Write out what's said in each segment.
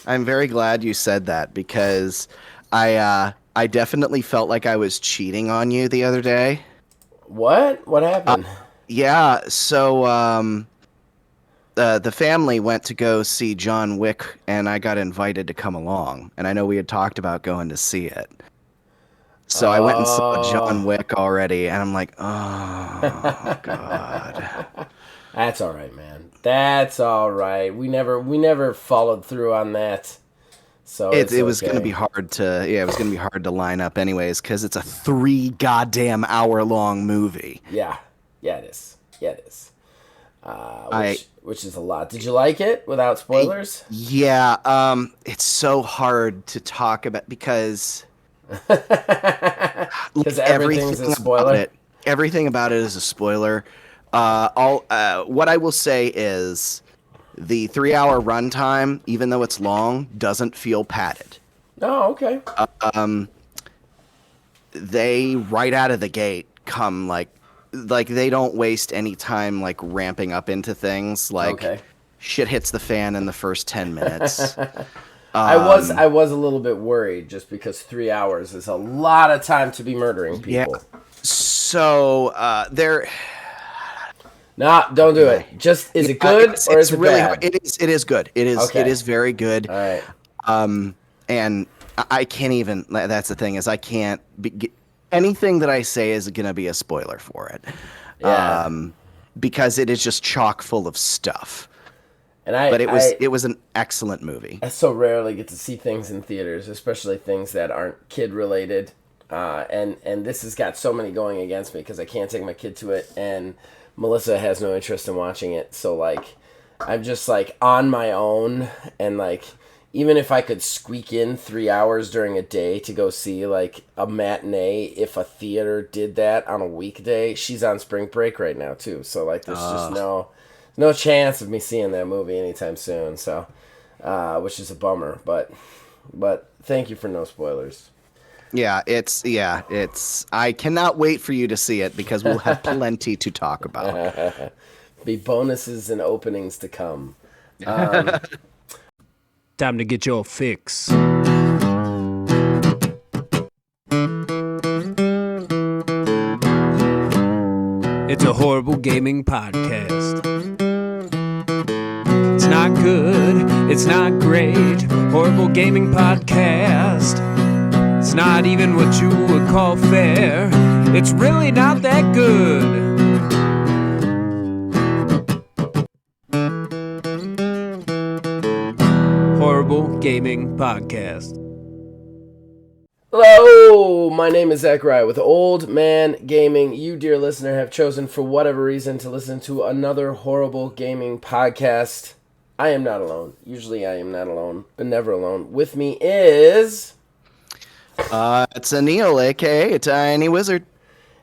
I'm very glad you said that because I definitely felt like I was cheating on you the other day. What? What Uh, happened? yeah, so the family went to go see John Wick, and I got invited to come along. And I know we had talked about going to see it. So I went and saw John Oh. Wick already, and I'm like, oh God. That's all right, man. That's all right. We never followed through on that, so It it's it was gonna be okay. hard to yeah, it was gonna be hard to line up anyways, because it's a 3 goddamn hour long movie. Yeah, yeah, it is. Yeah, it is. I Which is a lot. Did you like it without spoilers? Yeah, it's so hard to talk about because Because like everything's a spoiler. everything about it is a spoiler. All What I will say is the 3 hour runtime, even though it's long, doesn't feel padded. Oh, okay. Um, they right out of the gate come like they don't waste any time like ramping up into things. Like Okay. shit hits the fan in the first 10 minutes. I Um, was a little bit worried just because 3 hours is a lot of time to be murdering yeah. people. So there. Nah, don't do it. Just is it good or It's is it really hard. bad? It is good. It Okay. is very good. All right. And I can't even. That's the thing is I can't. Anything that I say is going to be a spoiler for it, Yeah. because it is just chock full of stuff. And But I it was an excellent movie. I so rarely get to see things in theaters, especially things that aren't kid related. And this has got so many going against me because I can't take my kid to it, and Melissa has no interest in watching it. So like, I'm just like on my own, and like, even if I could squeak in 3 hours during a day to go see like a matinee, if a theater did that on a weekday, she's on spring break right now too. So like, there's just Uh, no chance of me seeing that movie anytime soon. So, which is a bummer. But thank you for no spoilers. it's. I cannot wait for you to see it because we'll have plenty to talk about. Be bonuses and openings to come. Um, Time to get your fix. It's a horrible gaming podcast. It's not good, it's not great. Horrible gaming podcast. It's not even what you would call fair. It's really not that good. Horrible Gaming Podcast. Hello, my name is Zachariah with Old Man Gaming. You, dear listener, have chosen for whatever reason to listen to another horrible gaming podcast. I am not alone. Usually I am not alone, but never alone. With me is... It's a Neil, aka a Tiny Wizard.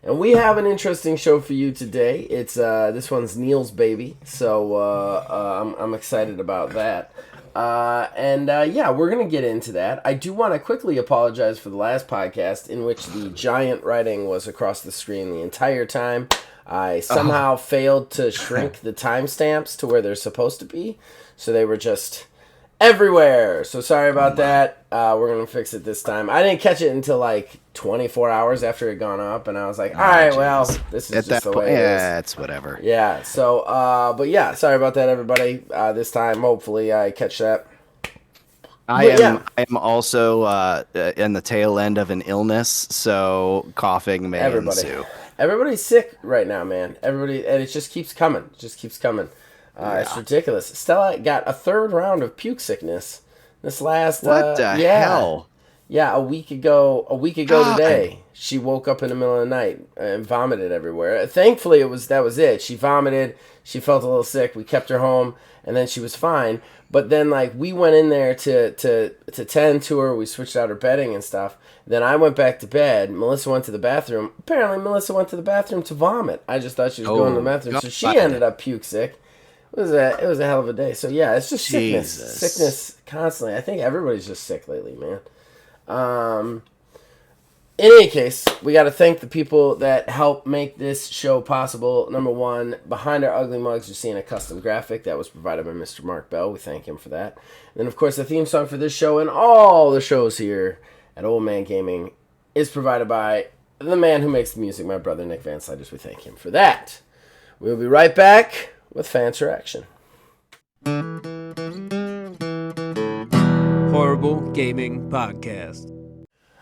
And we have an interesting show for you today. It's this one's Neil's baby, so I'm excited about that. Yeah, we're gonna get into that. I do want to quickly apologize for the last podcast in which the giant writing was across the screen the entire time. I somehow failed to shrink the timestamps to where they're supposed to be, so they were just everywhere. So sorry about that. We're gonna fix it this time. I didn't catch it until like 24 hours after it had gone up, and I was like, all right, well, this is At just that the point, way it is. yeah, it's whatever. Yeah, so, but yeah, sorry about that, everybody. This time, hopefully, I catch that. But yeah, I am also in the tail end of an illness, so coughing may everybody. ensue. Everybody's sick right now, man. Everybody, and it just keeps coming. It just keeps coming. It's ridiculous. Stella got a third round of puke sickness this last, What the hell? Yeah, a week ago God. today, she woke up in the middle of the night and vomited everywhere. Thankfully, that was it. She vomited. She felt a little sick. We kept her home, and then she was fine. But then, like, we went in there to tend to her. We switched out her bedding and stuff. Then I went back to bed. Melissa went to the bathroom. Apparently, Melissa went to the bathroom to vomit. I just thought she was going to the bathroom, so she God. ended up puke sick. It was a hell of a day. So yeah, it's just Jesus. sickness constantly. I think everybody's just sick lately, man. In any case, we got to thank the people that help make this show possible. Number one, behind our ugly mugs, you're seeing a custom graphic that was provided by Mr. Mark Bell. We thank him for that. And then, of course, the theme song for this show and all the shows here at Old Man Gaming is provided by the man who makes the music, my brother Nick Van Sliders. We thank him for that. We'll be right back with Fan Interaction. Horrible Gaming Podcast.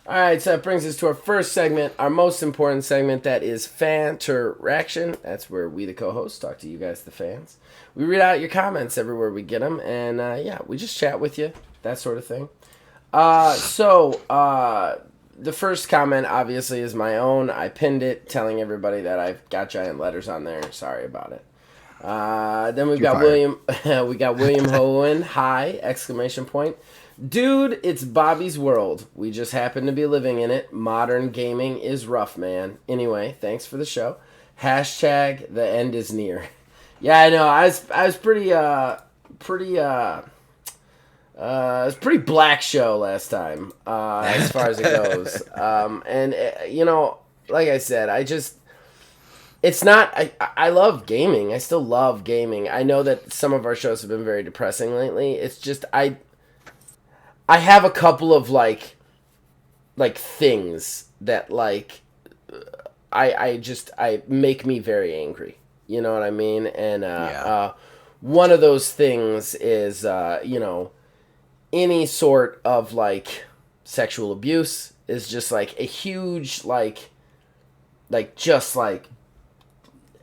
All right, so that brings us to our first segment, our most important segment, that is Fan Interaction. That's where we, the co-hosts, talk to you guys, the fans. We read out your comments everywhere we get them, and we just chat with you, that sort of thing. The first comment, obviously, is my own. I pinned it, telling everybody that I've got giant letters on there. Sorry about it. Then we've got William. We got William Hohen. Hi! Exclamation point. Dude, it's Bobby's world. We just happen to be living in it. Modern gaming is rough, man. Anyway, thanks for the show. Hashtag the end is near. Yeah, I know. I was pretty it was a pretty black show last time, as far as it goes. Like I said, it's not, I love gaming. I still love gaming. I know that some of our shows have been very depressing lately. It's just, I have a couple of, like things that, I make me very angry. You know what I mean? And, one of those things is, any sort of, sexual abuse is just, a huge,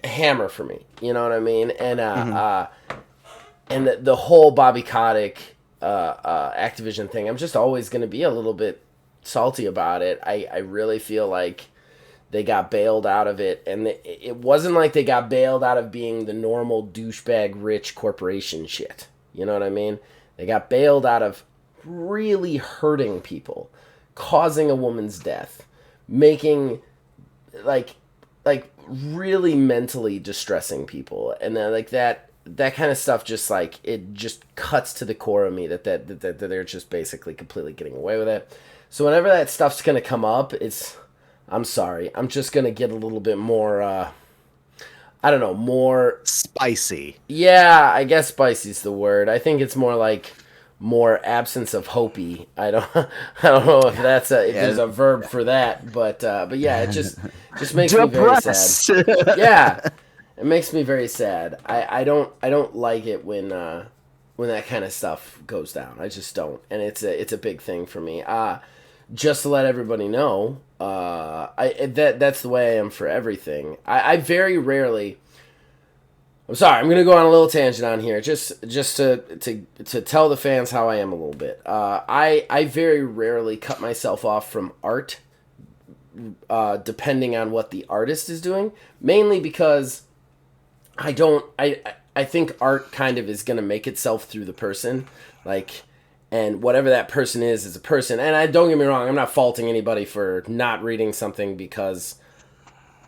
hammer for me. You know what I mean? And, and the whole Bobby Kotick, Activision thing, I'm just always going to be a little bit salty about it. I really feel like they got bailed out of it, and it wasn't like they got bailed out of being the normal douchebag rich corporation shit. You know what I mean? They got bailed out of really hurting people, causing a woman's death, making really mentally distressing people, and then that kind of stuff just it just cuts to the core of me that they're just basically completely getting away with it. So whenever that stuff's gonna come up, I'm sorry, I'm just gonna get a little bit more more spicy. Yeah, I guess spicy's the word. I think it's more absence of hopey. I don't know if that's if there's a verb for that, but yeah, it just makes me very sad. Yeah, it makes me very sad. I don't like it when that kind of stuff goes down. I just don't, and it's a big thing for me. Just to let everybody know, that's the way I am for everything. I very rarely. I'm sorry, I'm going to go on a little tangent on here, just to tell the fans how I am a little bit. I very rarely cut myself off from art, depending on what the artist is doing, mainly because I think art kind of is going to make itself through the person, and whatever that person is a person. And don't get me wrong, I'm not faulting anybody for not reading something because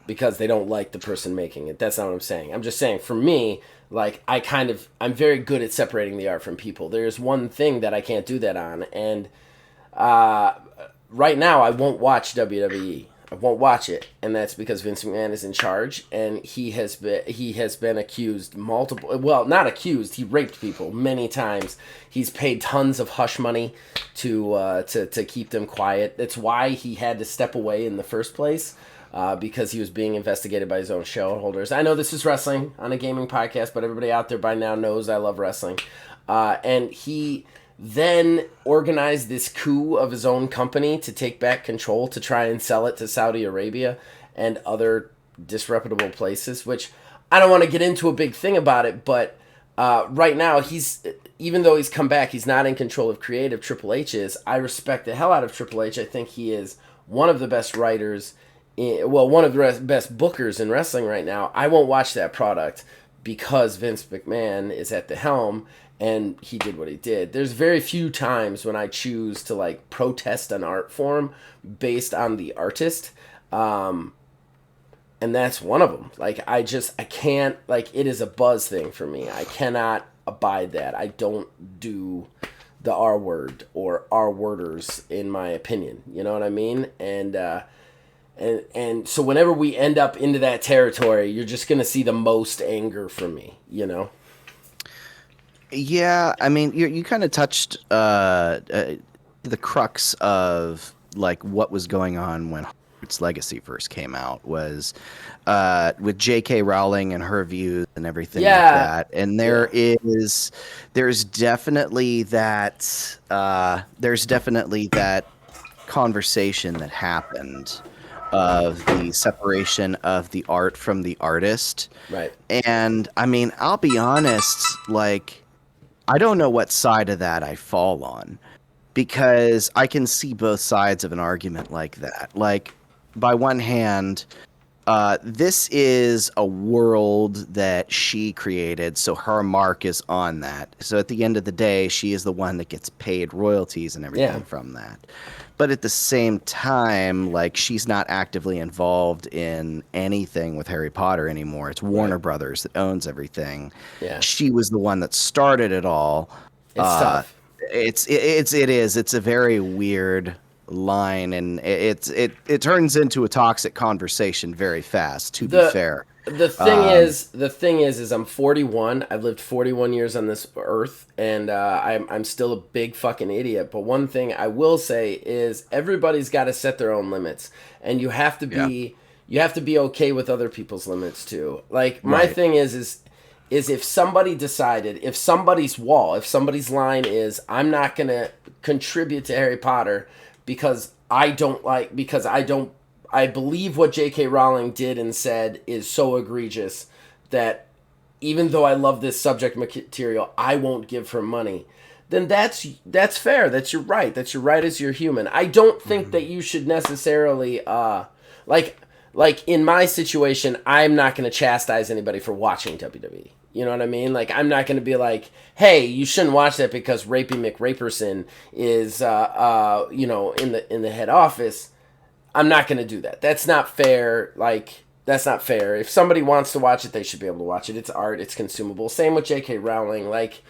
they don't like the person making it. That's not what I'm saying. I'm just saying, for me, I'm very good at separating the art from people. There's one thing that I can't do that on, and right now I won't watch WWE. I won't watch it, and that's because Vince McMahon is in charge, and he has been accused not accused. He raped people many times. He's paid tons of hush money to keep them quiet. That's why he had to step away in the first place. Because he was being investigated by his own shareholders. I know this is wrestling on a gaming podcast, but everybody out there by now knows I love wrestling. And he then organized this coup of his own company to take back control, to try and sell it to Saudi Arabia and other disreputable places, which I don't want to get into a big thing about it, but right now, even though he's come back, he's not in control of creative. Triple H is. I respect the hell out of Triple H. I think he is one of the best writers, one of the best bookers in wrestling right now. I won't watch that product because Vince McMahon is at the helm and he did what he did. There's very few times when I choose to protest an art form based on the artist. And that's one of them. I can't, it is a buzz thing for me. I cannot abide that. I don't do the R word or R worders, in my opinion. You know what I mean? And so whenever we end up into that territory, you're just gonna see the most anger from me. You know? Yeah, I mean, you kind of touched the crux of like what was going on when Hogwarts Legacy first came out was with J.K. Rowling and her views and everything like that. And there's definitely that conversation that happened of the separation of the art from the artist. Right. And I mean, I'll be honest, like, I don't know what side of that I fall on, because I can see both sides of an argument like that. Like, by one hand, this is a world that she created, so her mark is on that. So at the end of the day, she is the one that gets paid royalties and everything from that. But at the same time, like, she's not actively involved in anything with Harry Potter anymore. It's Warner Brothers that owns everything. Yeah. She was the one that started it all. It's tough. It is. It's a very weird line, and it turns into a toxic conversation very fast, to be fair. The thing is I'm 41. I've lived 41 years on this earth, and I'm still a big fucking idiot. But one thing I will say is everybody's got to set their own limits, and you have to be okay with other people's limits too. Like, my thing is if somebody decided, if somebody's line is, I'm not gonna contribute to Harry Potter because I believe what J.K. Rowling did and said is so egregious that even though I love this subject material, I won't give her money. Then that's fair. That's your right. That's your right as you're human. I don't think that you should necessarily like in my situation, I'm not going to chastise anybody for watching WWE. You know what I mean? Like, I'm not going to be like, hey, you shouldn't watch that because Rapey McRaperson is in the head office. I'm not going to do that. That's not fair. Like, that's not fair. If somebody wants to watch it, they should be able to watch it. It's art. It's consumable. Same with J.K. Rowling. Like,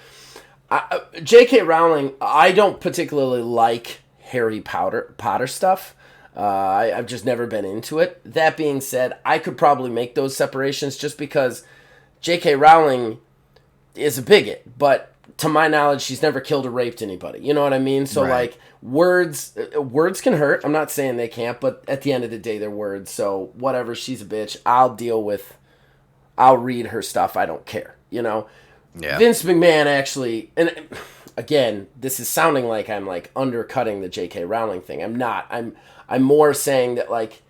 J.K. Rowling, I don't particularly like Harry Potter stuff. I've just never been into it. That being said, I could probably make those separations just because J.K. Rowling is a bigot, but to my knowledge, she's never killed or raped anybody. You know what I mean? So, like, words can hurt. I'm not saying they can't, but at the end of the day, they're words. So, whatever, she's a bitch. I'll read her stuff. I don't care, you know? Yeah. Vince McMahon actually, and again, this is sounding like I'm, like, undercutting the J.K. Rowling thing. I'm not. I'm more saying that, like,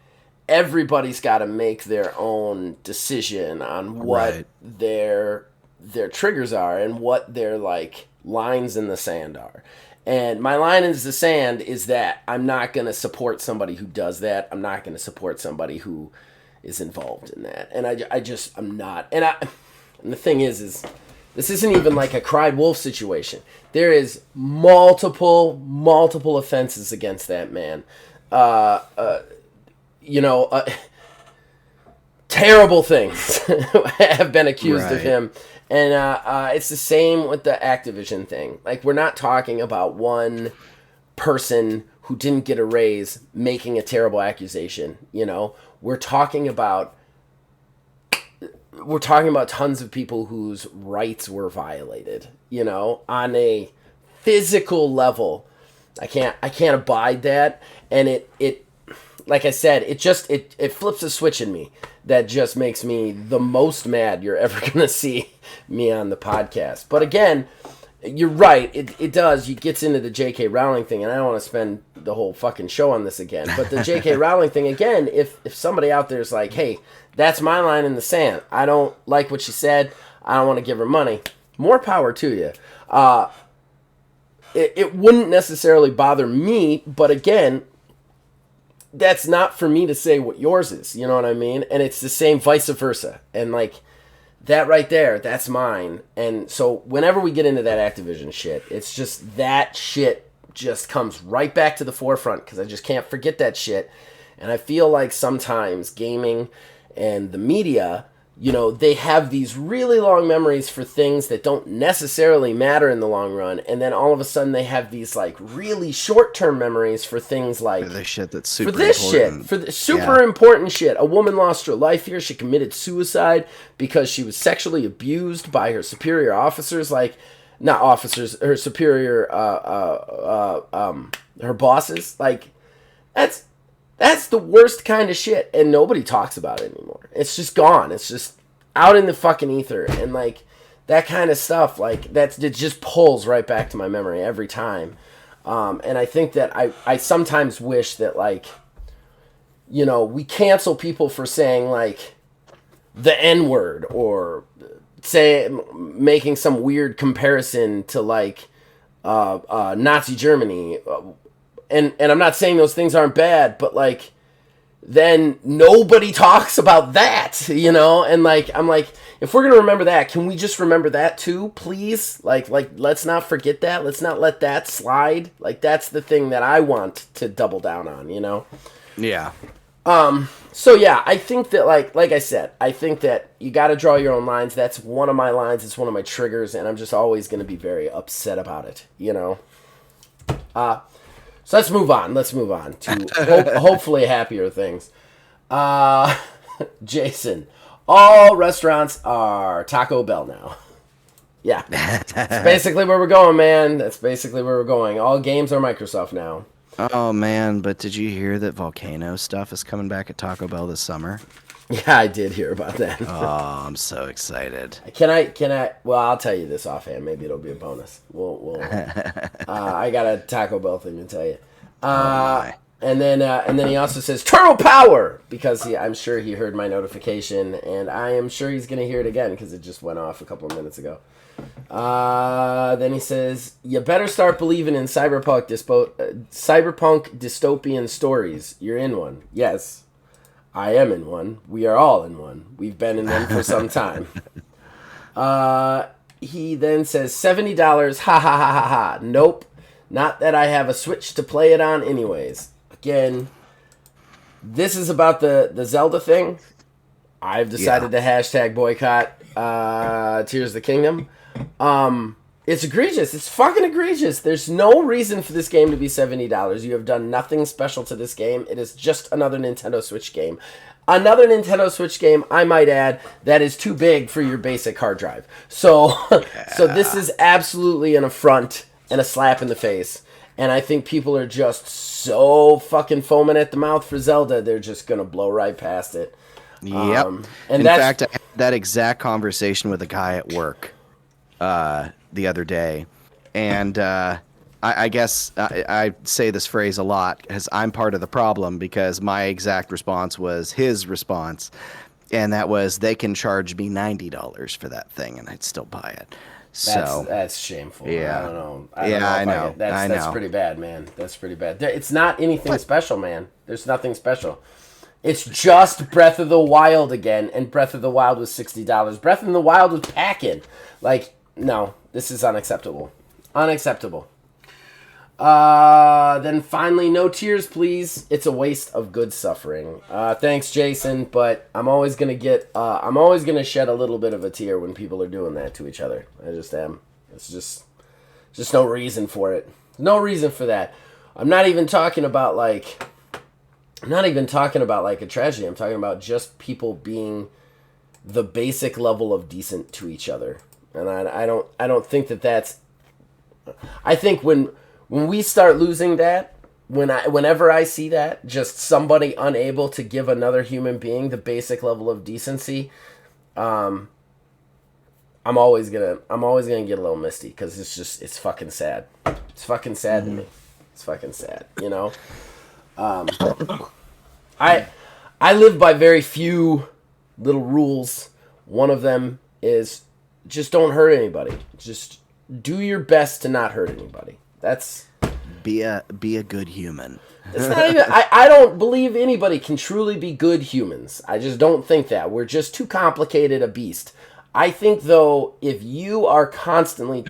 everybody's got to make their own decision on what their triggers are and what their, like, lines in the sand are. And my line in the sand is that I'm not going to support somebody who does that. I'm not going to support somebody who is involved in that. And I'm not. And the thing is this isn't even like a cried wolf situation. There is multiple offenses against that man. Terrible things have been accused of him. And it's the same with the Activision thing. Like, we're not talking about one person who didn't get a raise making a terrible accusation, you know? We're talking about tons of people whose rights were violated, you know, on a physical level. I can't abide that, and it like I said, it flips a switch in me that just makes me the most mad you're ever gonna see me on the podcast. But again, you're right, it does. It gets into the J.K. Rowling thing, and I don't want to spend the whole fucking show on this again. But the J.K. Rowling thing, again, if somebody out there is like, hey, that's my line in the sand, I don't like what she said, I don't want to give her money, more power to you. It wouldn't necessarily bother me, but again, that's not for me to say what yours is, you know what I mean? And it's the same vice versa. And, like, that right there, that's mine. And so whenever we get into that Activision shit, it's just that shit just comes right back to the forefront because I just can't forget that shit. And I feel like sometimes gaming and the media they have these really long memories for things that don't necessarily matter in the long run, and then all of a sudden they have these like really short-term memories for things like for the shit that's super for this important. shit, for the super important shit. A woman lost her life here. She committed suicide because she was sexually abused by her superior officers, like not officers, her superior, her bosses. Like that's the worst kind of shit, and nobody talks about it anymore. It's just gone. It's just out in the fucking ether, and like that kind of stuff, like it just pulls right back to my memory every time. And I think that I sometimes wish that like, we cancel people for saying like the N-word or making some weird comparison to like Nazi Germany. And I'm not saying those things aren't bad, but like then nobody talks about that, and like I'm like, if we're gonna remember that, can we just remember that too, please? Like let's not forget that. Let's not let that slide. Like that's the thing that I want to double down on, Yeah. So yeah, I think that like I said, I think that you got to draw your own lines. That's one of my lines. It's one of my triggers, and I'm just always gonna be very upset about it, So let's move on. To hopefully happier things. Jason, all restaurants are Taco Bell now. Yeah. That's basically where we're going, man. That's basically where we're going. All games are Microsoft now. Oh, man, but did you hear that Volcano stuff is coming back at Taco Bell this summer? Yeah, I did hear about that. Oh, I'm so excited. Can I? Well, I'll tell you this offhand. Maybe it'll be a bonus. I got a Taco Bell thing to tell you. And then he also says Turtle Power because I'm sure he heard my notification, and I am sure he's gonna hear it again because it just went off a couple of minutes ago. Then he says, "You better start believing in cyberpunk dystopian stories. You're in one." Yes. I am in one. We are all in one. We've been in one for some time. He then says, $70. Ha ha ha ha ha. Nope. Not that I have a Switch to play it on anyways. Again, this is about the Zelda thing. I've decided to hashtag boycott Tears of the Kingdom. It's egregious. It's fucking egregious. There's no reason for this game to be $70. You have done nothing special to this game. It is just another Nintendo Switch game. Another Nintendo Switch game, I might add, that is too big for your basic hard drive. So, so this is absolutely an affront and a slap in the face. And I think people are just so fucking foaming at the mouth for Zelda, they're just going to blow right past it. Yep. In fact, I had that exact conversation with a guy at work the other day, and I guess I say this phrase a lot because I'm part of the problem, because my exact response was his response, and that was, they can charge me $90 for that thing and I'd still buy it. So that's shameful. Yeah. I don't know. I know. That's pretty bad, man. That's pretty bad. It's not anything special, man. There's nothing special. It's just Breath of the Wild again, and Breath of the Wild was $60. Breath of the Wild was packing. Like, no, this is unacceptable. Unacceptable. Then finally, no tears, please. It's a waste of good suffering. Thanks, Jason, but I'm always gonna shed a little bit of a tear when people are doing that to each other. I just am. It's just no reason for it. No reason for that. I'm not even talking about like a tragedy. I'm talking about just people being the basic level of decent to each other. And I don't think that's. I think when we start losing that, whenever I see that, just somebody unable to give another human being the basic level of decency, I'm always gonna get a little misty, because it's fucking sad. It's fucking sad to me. It's fucking sad, you know. I live by very few little rules. One of them is just don't hurt anybody. Just do your best to not hurt anybody. That's be a good human. It's not even. I don't believe anybody can truly be good humans. I just don't think that. We're just too complicated a beast. I think, though, if you are constantly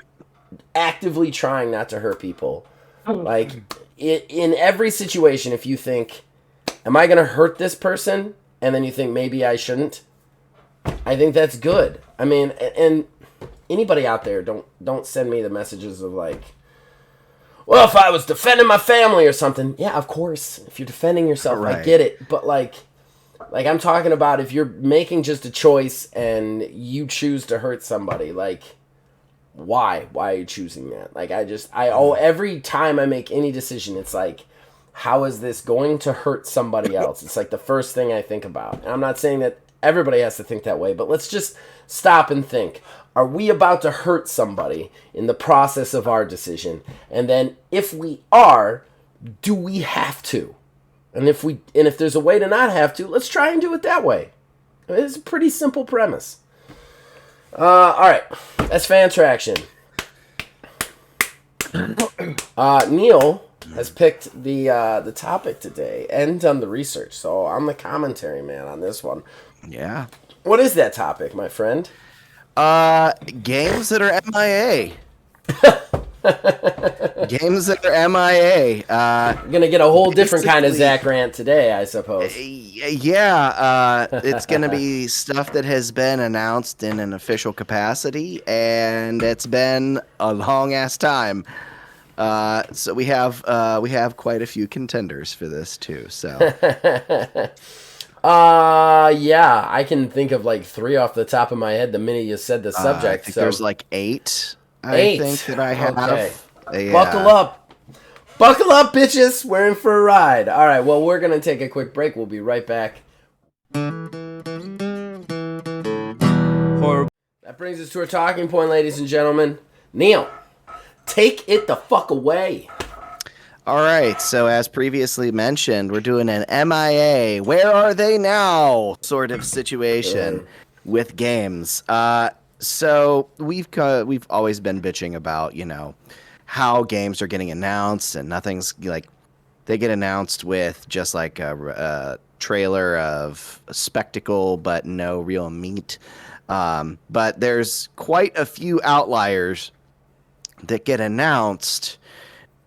actively trying not to hurt people, like in every situation, if you think, am I going to hurt this person? And then you think maybe I shouldn't. I think that's good. I mean, and anybody out there, don't send me the messages of like, well, if I was defending my family or something. Yeah, of course. If you're defending yourself, Right. I get it. But like I'm talking about if you're making just a choice and you choose to hurt somebody, like, why? Why are you choosing that? Like, every time I make any decision, it's like, how is this going to hurt somebody else? It's like the first thing I think about. And I'm not saying that everybody has to think that way, but let's just stop and think. Are we about to hurt somebody in the process of our decision? And then if we are, do we have to? And if there's a way to not have to, let's try and do it that way. It's a pretty simple premise. All right, that's fan traction. Neil has picked the topic today and done the research, so I'm the commentary man on this one. Yeah. What is that topic, my friend? Games that are MIA. Games that are MIA. You're gonna get a whole different kind of basically- Zach rant today, I suppose. Yeah, it's going to be stuff that has been announced in an official capacity, and it's been a long-ass time. So we have quite a few contenders for this, too. So Yeah, I can think of like 3 off the top of my head the minute you said the I subject. think So there's like 8, 8. I think, that I have. Okay. Yeah. Buckle up. Buckle up, bitches. We're in for a ride. All right, well, we're going to take a quick break. We'll be right back. Horrible. That brings us to our talking point, ladies and gentlemen. Neil, take it the fuck away. All right, so as previously mentioned, we're doing an MIA, where are they now sort of situation with games. So we've always been bitching about, how games are getting announced, and nothing's like, they get announced with just like a trailer of a spectacle, but no real meat. But there's quite a few outliers that get announced,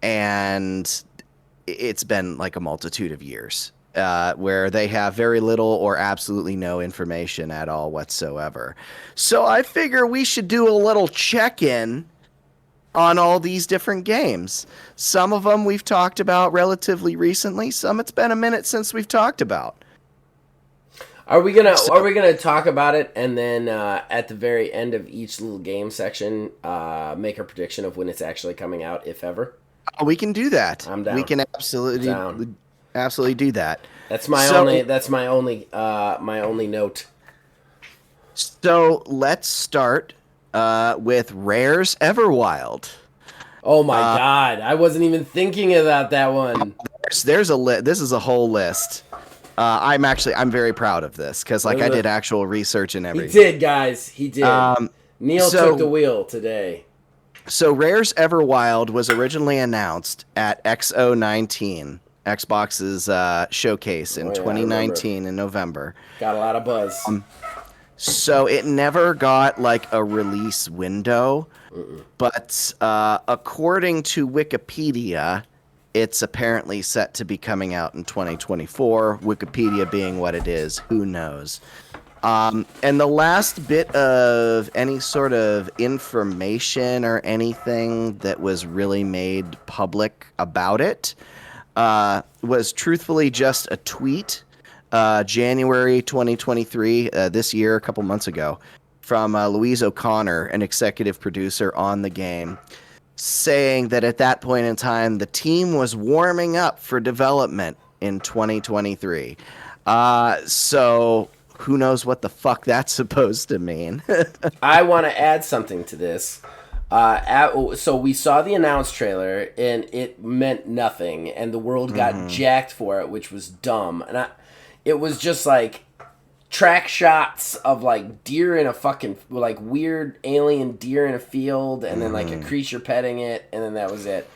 and it's been like a multitude of years where they have very little or absolutely no information at all whatsoever. So I figure we should do a little check-in on all these different games. Some of them we've talked about relatively recently. Some it's been a minute since we've talked about. Are we gonna talk about it and then at the very end of each little game section make a prediction of when it's actually coming out, if ever? We can do that. I'm down. We can absolutely do that. That's my only note. So let's start with Rare's Everwild. Oh my god, I wasn't even thinking about that one. There's this is a whole list. I'm very proud of this because I did actual research and He everything. did, guys. He did. Neil so- took the wheel today. So Rare's Everwild was originally announced at XO19, Xbox's showcase in Oh, yeah, I 2019 in November. Got a lot of buzz. So it never got like a release window, but according to Wikipedia, it's apparently set to be coming out in 2024. Wikipedia being what it is, who knows? And the last bit of any sort of information or anything that was really made public about it was truthfully just a tweet, January 2023, this year, a couple months ago, from Louise O'Connor, an executive producer on the game, saying that at that point in time, the team was warming up for development in 2023. So who knows what the fuck that's supposed to mean? I want to add something to this. So we saw the announced trailer, and it meant nothing, and the world got jacked for it, which was dumb. And it was just like track shots of like deer in a fucking like weird alien deer in a field, and then like a creature petting it, and then that was it.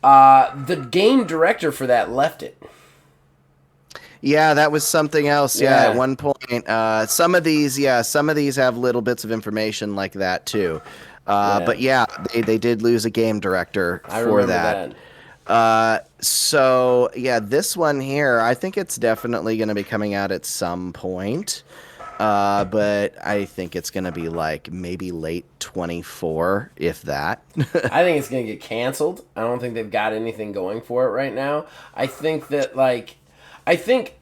The game director for that left it. Yeah, that was something else. Yeah, at one point, some of these have little bits of information like that too. But yeah, they did lose a game director I for remember that. So yeah, this one here, I think it's definitely going to be coming out at some point. but I think it's going to be like maybe late 24, if that. I think it's going to get canceled. I don't think they've got anything going for it right now. I think that I think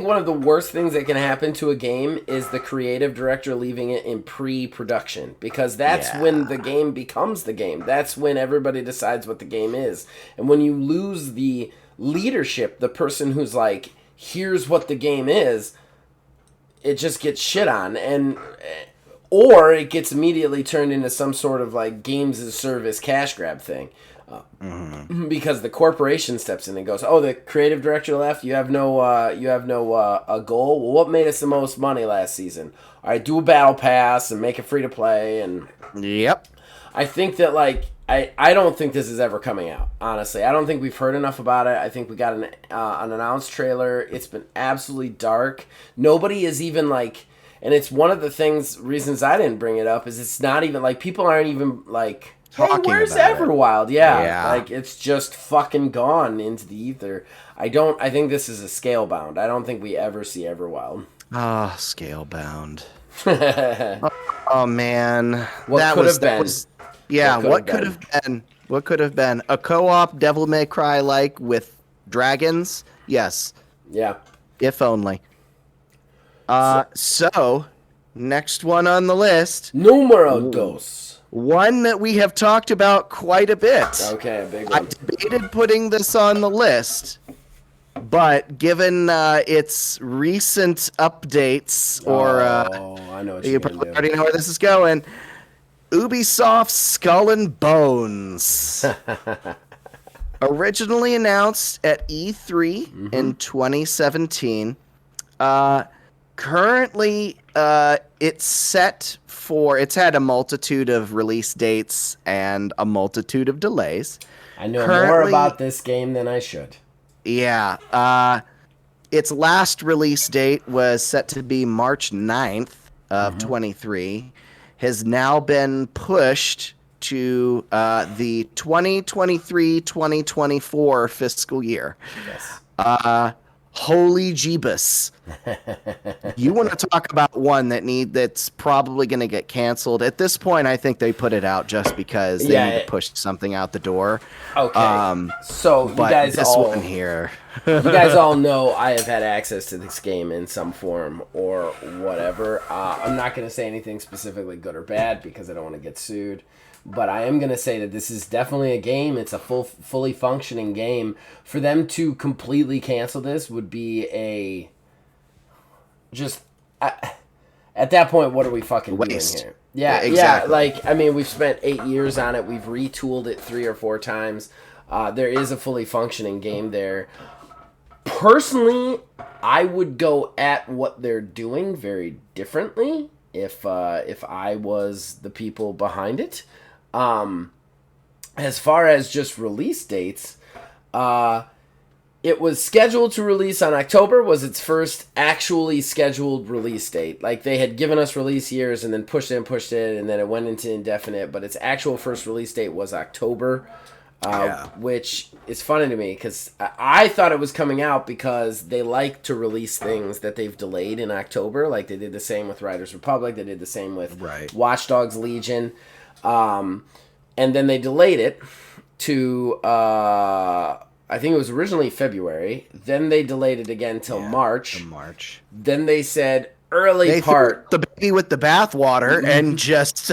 one of the worst things that can happen to a game is the creative director leaving it in pre-production, because that's when the game becomes the game. That's when everybody decides what the game is. And when you lose the leadership, the person who's like, here's what the game is, it just gets shit on, or it gets immediately turned into some sort of like games as a service cash grab thing. Because the corporation steps in and goes, "Oh, the creative director left. You have no a goal. Well, what made us the most money last season? All right, do a battle pass and make it free to play." And Yep. I think that I don't think this is ever coming out. Honestly, I don't think we've heard enough about it. I think we got an announced trailer. It's been absolutely dark. Nobody is even like, and it's one of the reasons I didn't bring it up is it's not even like people aren't even like. Hey, where's Everwild? Yeah, like it's just fucking gone into the ether. I think this is a scale bound. I don't think we ever see Everwild. Ah, scale bound. Oh man, what could have been? What could have been? What could have been a co-op Devil May Cry like with dragons? Yes. Yeah. If only. So next one on the list. Numero dos. One that we have talked about quite a bit. Okay, a big one. I debated putting this on the list, but given its recent updates, I know what you probably already know where this is going, Ubisoft Skull and Bones. Originally announced at E3 in 2017. Currently, it's had a multitude of release dates and a multitude of delays. I know more about this game than I should. Yeah. Its last release date was set to be March 9th of 23. Has now been pushed to the 2023-2024 fiscal year. Yes. Holy Jeebus. You want to talk about one that's probably going to get canceled. At this point, I think they put it out just because they need to push something out the door. Okay. So you guys one here. You guys all know I have had access to this game in some form or whatever. I'm not going to say anything specifically good or bad because I don't want to get sued. But I am going to say that this is definitely a game. It's a fully functioning game. For them to completely cancel this would be at that point, what are we fucking doing here? Yeah, exactly. We've spent 8 years on it. We've retooled it 3 or 4 times. There is a fully functioning game there. Personally, I would go at what they're doing very differently if I was the people behind it. As far as just release dates, it was scheduled to release on October, was its first actually scheduled release date. Like, they had given us release years and then pushed it, and then it went into indefinite, but its actual first release date was October, which is funny to me, because I thought it was coming out because they like to release things that they've delayed in October. Like, they did the same with Riders Republic, they did the same with Watch Dogs Legion. And then they delayed it to, I think it was originally February. Then they delayed it again till March. Then they said They threw the baby with the bathwater and just...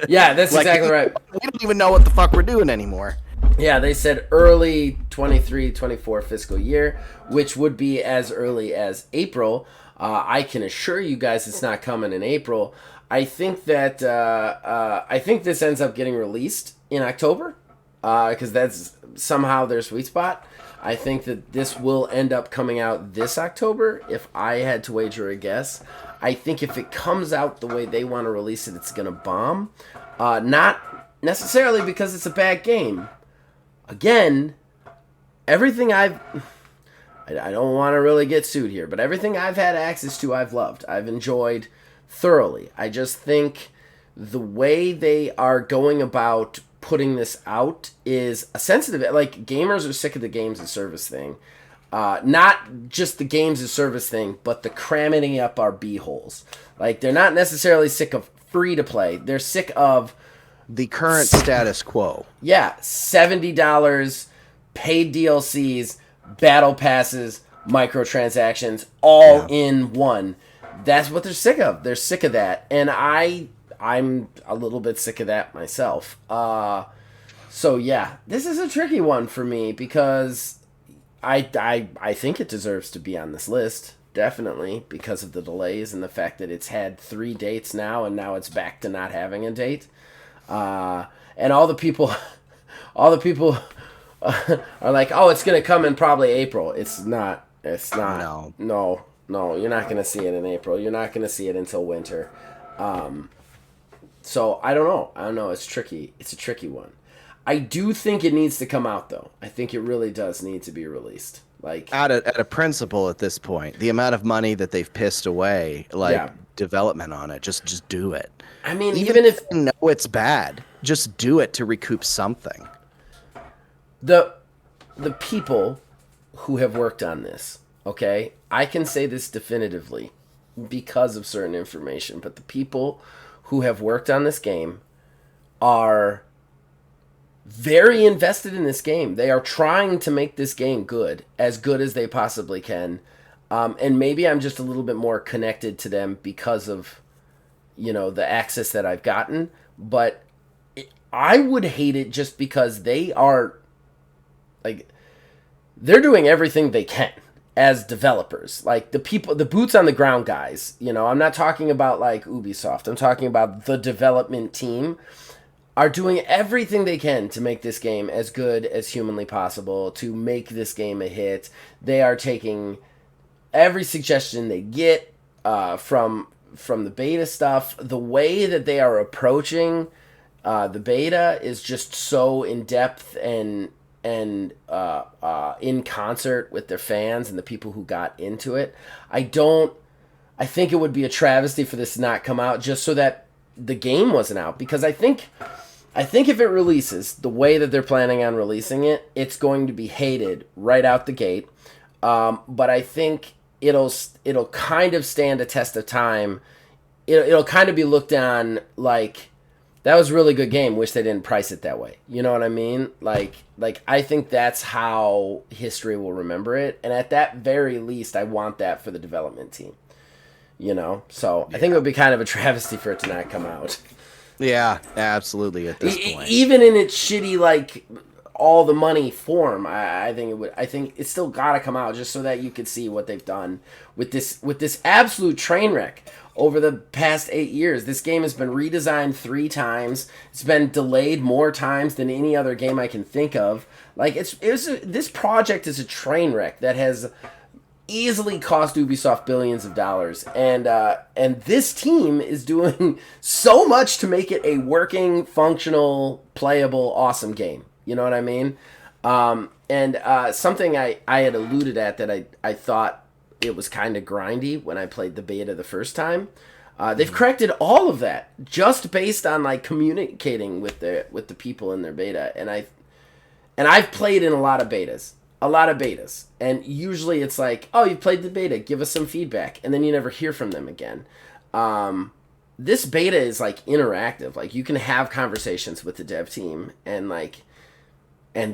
Yeah, that's exactly right. We don't even know what the fuck we're doing anymore. Yeah, they said early 23-24 fiscal year, which would be as early as April. I can assure you guys it's not coming in April. I think that I think this ends up getting released in October because that's somehow their sweet spot. I think that this will end up coming out this October if I had to wager a guess. I think if it comes out the way they want to release it, it's going to bomb. Not necessarily because it's a bad game. Again, everything I don't want to really get sued here, but everything I've had access to, I've loved. I've enjoyed thoroughly. I just think the way they are going about putting this out is a sensitive... Like, gamers are sick of the games as service thing. Not just the games as service thing, but the cramming up our b-holes. Like, they're not necessarily sick of free to play. They're sick of the current status quo. Yeah, $70, paid DLCs, battle passes, microtransactions, all in one. That's what they're sick of. They're sick of that, and I'm a little bit sick of that myself. So yeah, this is a tricky one for me because I think it deserves to be on this list, definitely, because of the delays and the fact that it's had 3 dates now, and now it's back to not having a date. And all the people are like, oh, it's gonna come in probably April. It's not. No. You're not gonna see it in April. You're not gonna see it until winter. So I don't know. It's tricky. It's a tricky one. I do think it needs to come out, though. I think it really does need to be released. Like, at a principle at this point, the amount of money that they've pissed away, development on it, just do it. I mean, even if you know it's bad, just do it to recoup something. The people who have worked on this, okay, I can say this definitively because of certain information, but the people who have worked on this game are very invested in this game. They are trying to make this game good as they possibly can. And maybe I'm just a little bit more connected to them because of, the access that I've gotten. But I would hate it just because they are, like, they're doing everything they can as developers. Like, the people, the boots on the ground guys, I'm not talking about, like, Ubisoft. I'm talking about the development team are doing everything they can to make this game as good as humanly possible, to make this game a hit. They are taking every suggestion they get from the beta stuff. The way that they are approaching the beta is just so in depth and in concert with their fans and the people who got into it. I think it would be a travesty for this to not come out just so that the game wasn't out, because I think if it releases the way that they're planning on releasing it, it's going to be hated right out the gate. But I think it'll kind of stand a test of time. It'll kind of be looked on like, that was a really good game. Wish they didn't price it that way. You know what I mean? Like I think that's how history will remember it. And at that very least, I want that for the development team. So I think it would be kind of a travesty for it to not come out. Yeah, absolutely. At this point, even in its shitty, like, all the money form, I think it would. I think it's still gotta come out just so that you could see what they've done with this absolute train wreck over the past 8 years. This game has been redesigned 3 times. It's been delayed more times than any other game I can think of. Like, this project is a train wreck that has easily cost Ubisoft billions of dollars, and this team is doing so much to make it a working, functional, playable, awesome game. You know what I mean? And something I had alluded at that I thought it was kind of grindy when I played the beta the first time. They've corrected all of that just based on, like, communicating with the people in their beta, and I've played in a lot of betas. And usually it's like, oh, you played the beta, give us some feedback, and then you never hear from them again. This beta is, like, interactive. Like, you can have conversations with the dev team, and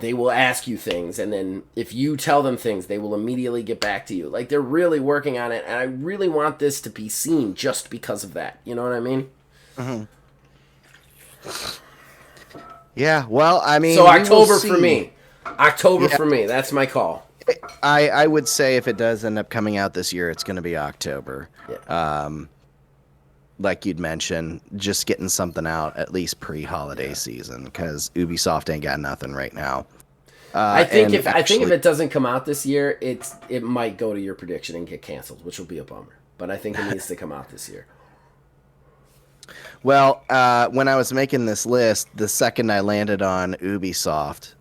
they will ask you things, and then if you tell them things, they will immediately get back to you. Like, they're really working on it, and I really want this to be seen just because of that. You know what I mean? Mm-hmm. Yeah, well, I mean, so October for me. For me, that's my call. I would say if it does end up coming out this year, it's going to be October. Yeah. Like you'd mentioned, just getting something out at least pre-holiday season, because Ubisoft ain't got nothing right now. I think if it doesn't come out this year, it might go to your prediction and get canceled, which will be a bummer. But I think it needs to come out this year. Well, when I was making this list, the second I landed on Ubisoft,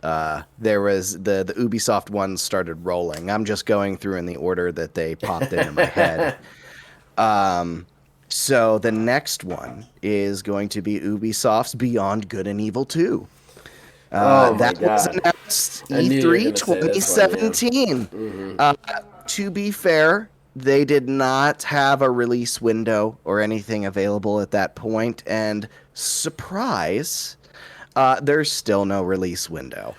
there was the Ubisoft ones started rolling. I'm just going through in the order that they popped into my head. So the next one is going to be Ubisoft's Beyond Good and Evil 2. That was announced E3 2017. To be fair, they did not have a release window or anything available at that point, and surprise, there's still no release window.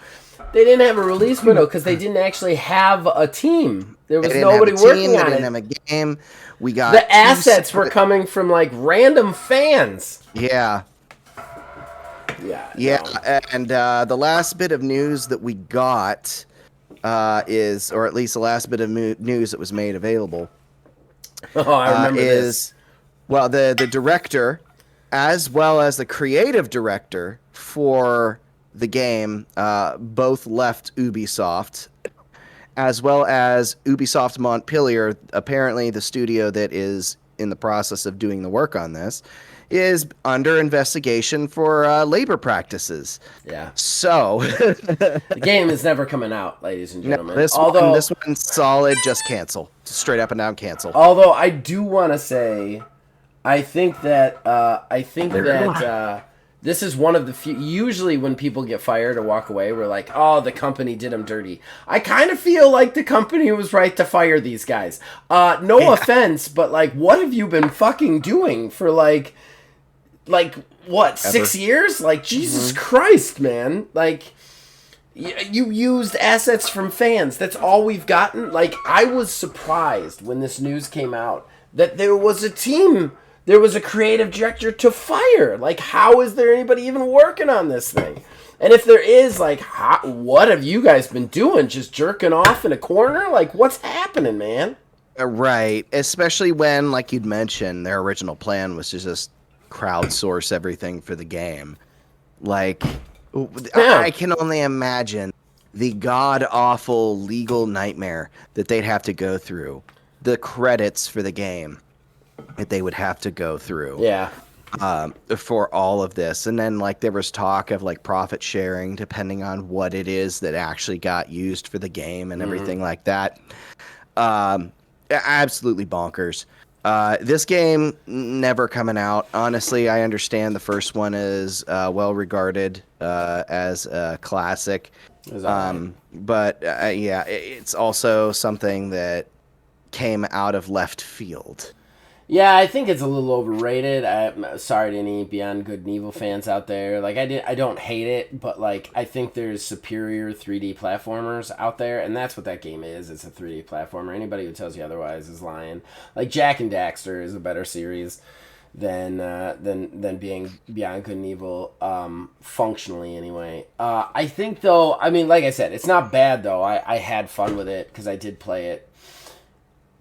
They didn't have a release window because they didn't actually have a team. There was They didn't nobody have a team, working they on didn't it. have a game. We got The assets were coming from like random fans. Yeah. Yeah. No. And the last bit of news that we got is, or at least the last bit of news that was made available, Oh, I remember this. Well, the director, as well as the creative director for the game, both left Ubisoft, as well as Ubisoft Montpellier. Apparently, the studio that is in the process of doing the work on this is under investigation for labor practices. Yeah. So the game is never coming out, ladies and gentlemen. this one's solid. Just cancel, straight up and down cancel. Although I do want to say, I think that this is one of the few. Usually, when people get fired or walk away, we're like, "Oh, the company did them dirty." I kind of feel like the company was right to fire these guys. No offense, but like, what have you been fucking doing for like what, 6 years? Like, Jesus Christ, man! Like, you used assets from fans. That's all we've gotten. Like, I was surprised when this news came out that there was a team. There was a creative director to fire. Like, how is there anybody even working on this thing? And if there is, like, what have you guys been doing? Just jerking off in a corner? Like, what's happening, man? Right. Especially when, like you'd mentioned, their original plan was to just crowdsource everything for the game. Like, I can only imagine the god-awful legal nightmare that they'd have to go through. The credits for the game that they would have to go through. Yeah. For all of this. And then, like, there was talk of, like, profit sharing depending on what it is that actually got used for the game and everything like that. Absolutely bonkers. This game never coming out. Honestly, I understand the first one is well regarded as a classic. But yeah, it's also something that came out of left field. Yeah, I think it's a little overrated. I'm sorry to any Beyond Good and Evil fans out there. Like, I don't hate it, but like, I think there's superior 3D platformers out there, and that's what that game is. It's a 3D platformer. Anybody who tells you otherwise is lying. Like, Jak and Daxter is a better series than being Beyond Good and Evil, functionally anyway. I think though, I mean, like I said, it's not bad though. I had fun with it because I did play it.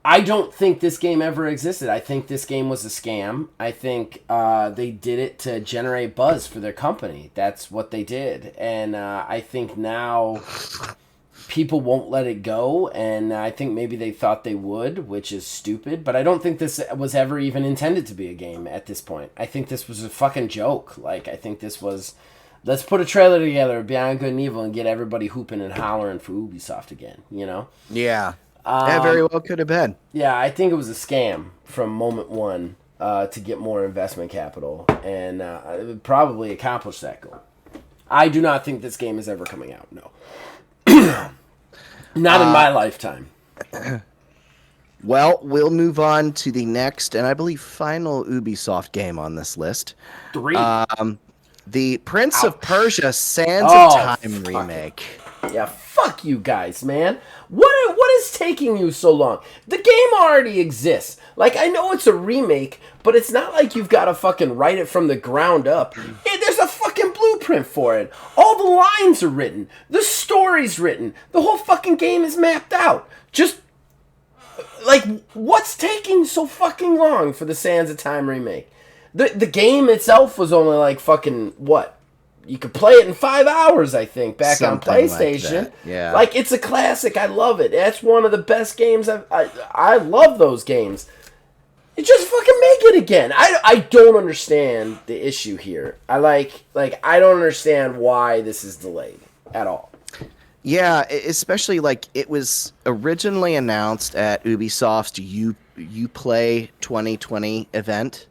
I don't think this game ever existed. I think this game was a scam. I think they did it to generate buzz for their company. That's what they did. And I think now people won't let it go. And I think maybe they thought they would, which is stupid. But I don't think this was ever even intended to be a game at this point. I think this was a fucking joke. Like, I think this was, let's put a trailer together of Beyond Good and Evil and get everybody hooping and hollering for Ubisoft again, you know? Yeah. Yeah, very well could have been. Yeah, I think it was a scam from moment one to get more investment capital, and it would probably accomplish that goal. I do not think this game is ever coming out, no. Not in my lifetime. Well, we'll move on to the next, and I believe final Ubisoft game on this list. 3. The Prince of Persia Sands of Time remake. Yeah, fuck you guys, man. What is taking you so long? The game already exists. Like, I know it's a remake, but it's not like you've got to fucking write it from the ground up. There's a fucking blueprint for it. All the lines are written. The story's written. The whole fucking game is mapped out. Just, like, what's taking so fucking long for the Sands of Time remake? The game itself was only like fucking, what? You could play it in 5 hours, I think, back Something on PlayStation. like that. Yeah. Like, it's a classic. I love it. That's one of the best games. I love those games. You just fucking make it again. I don't understand the issue here. I don't understand why this is delayed at all. Yeah, especially like it was originally announced at Ubisoft's Uplay 2020 event.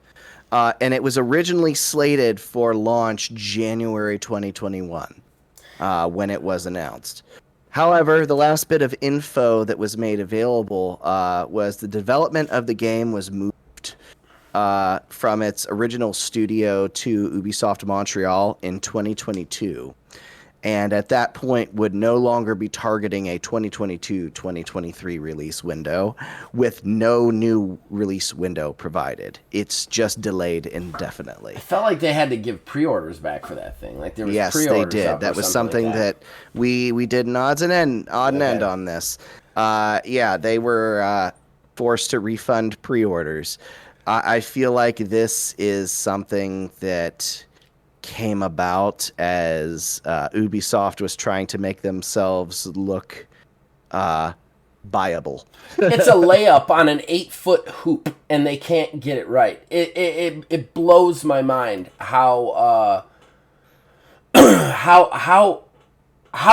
And it was originally slated for launch January 2021 when it was announced. However, the last bit of info that was made available was the development of the game was moved from its original studio to Ubisoft Montreal in 2022. And at that point would no longer be targeting a 2022-2023 release window with no new release window provided. It's just delayed indefinitely. I felt like they had to give pre-orders back for that thing. Like there was Yes, pre-orders they did. up or That was something like that we did an odds and end on this. Yeah, they were forced to refund pre-orders. I feel like this is something that came about as Ubisoft was trying to make themselves look viable. It's a layup on an 8-foot hoop, and they can't get it right. It blows my mind how how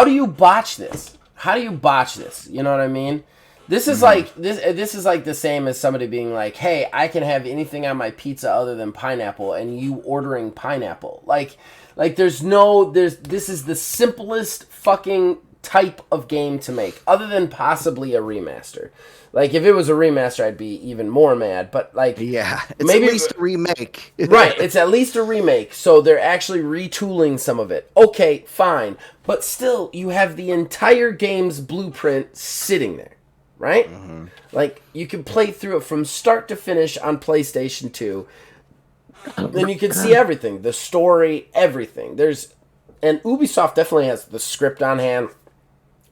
do you botch this? How do you botch this? You know what I mean? This is like this is like the same as somebody being like, "Hey, I can have anything on my pizza other than pineapple," and you ordering pineapple. Like this is the simplest fucking type of game to make, other than possibly a remaster. Like if it was a remaster, I'd be even more mad. But like, yeah, it's maybe at least a remake. Right, it's at least a remake, so they're actually retooling some of it. Okay, fine, but still, you have the entire game's blueprint sitting there. Right? Mm-hmm. Like, you can play through it from start to finish on PlayStation 2. Then you can see everything. The story, everything. And Ubisoft definitely has the script on hand.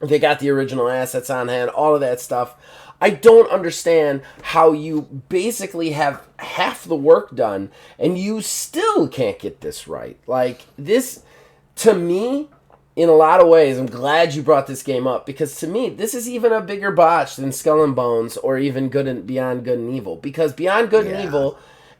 They got the original assets on hand. All of that stuff. I don't understand how you basically have half the work done and you still can't get this right. Like, this, to me, in a lot of ways, I'm glad you brought this game up, because to me, this is even a bigger botch than Skull and Bones or even Beyond Good and Evil, because Beyond Good and Evil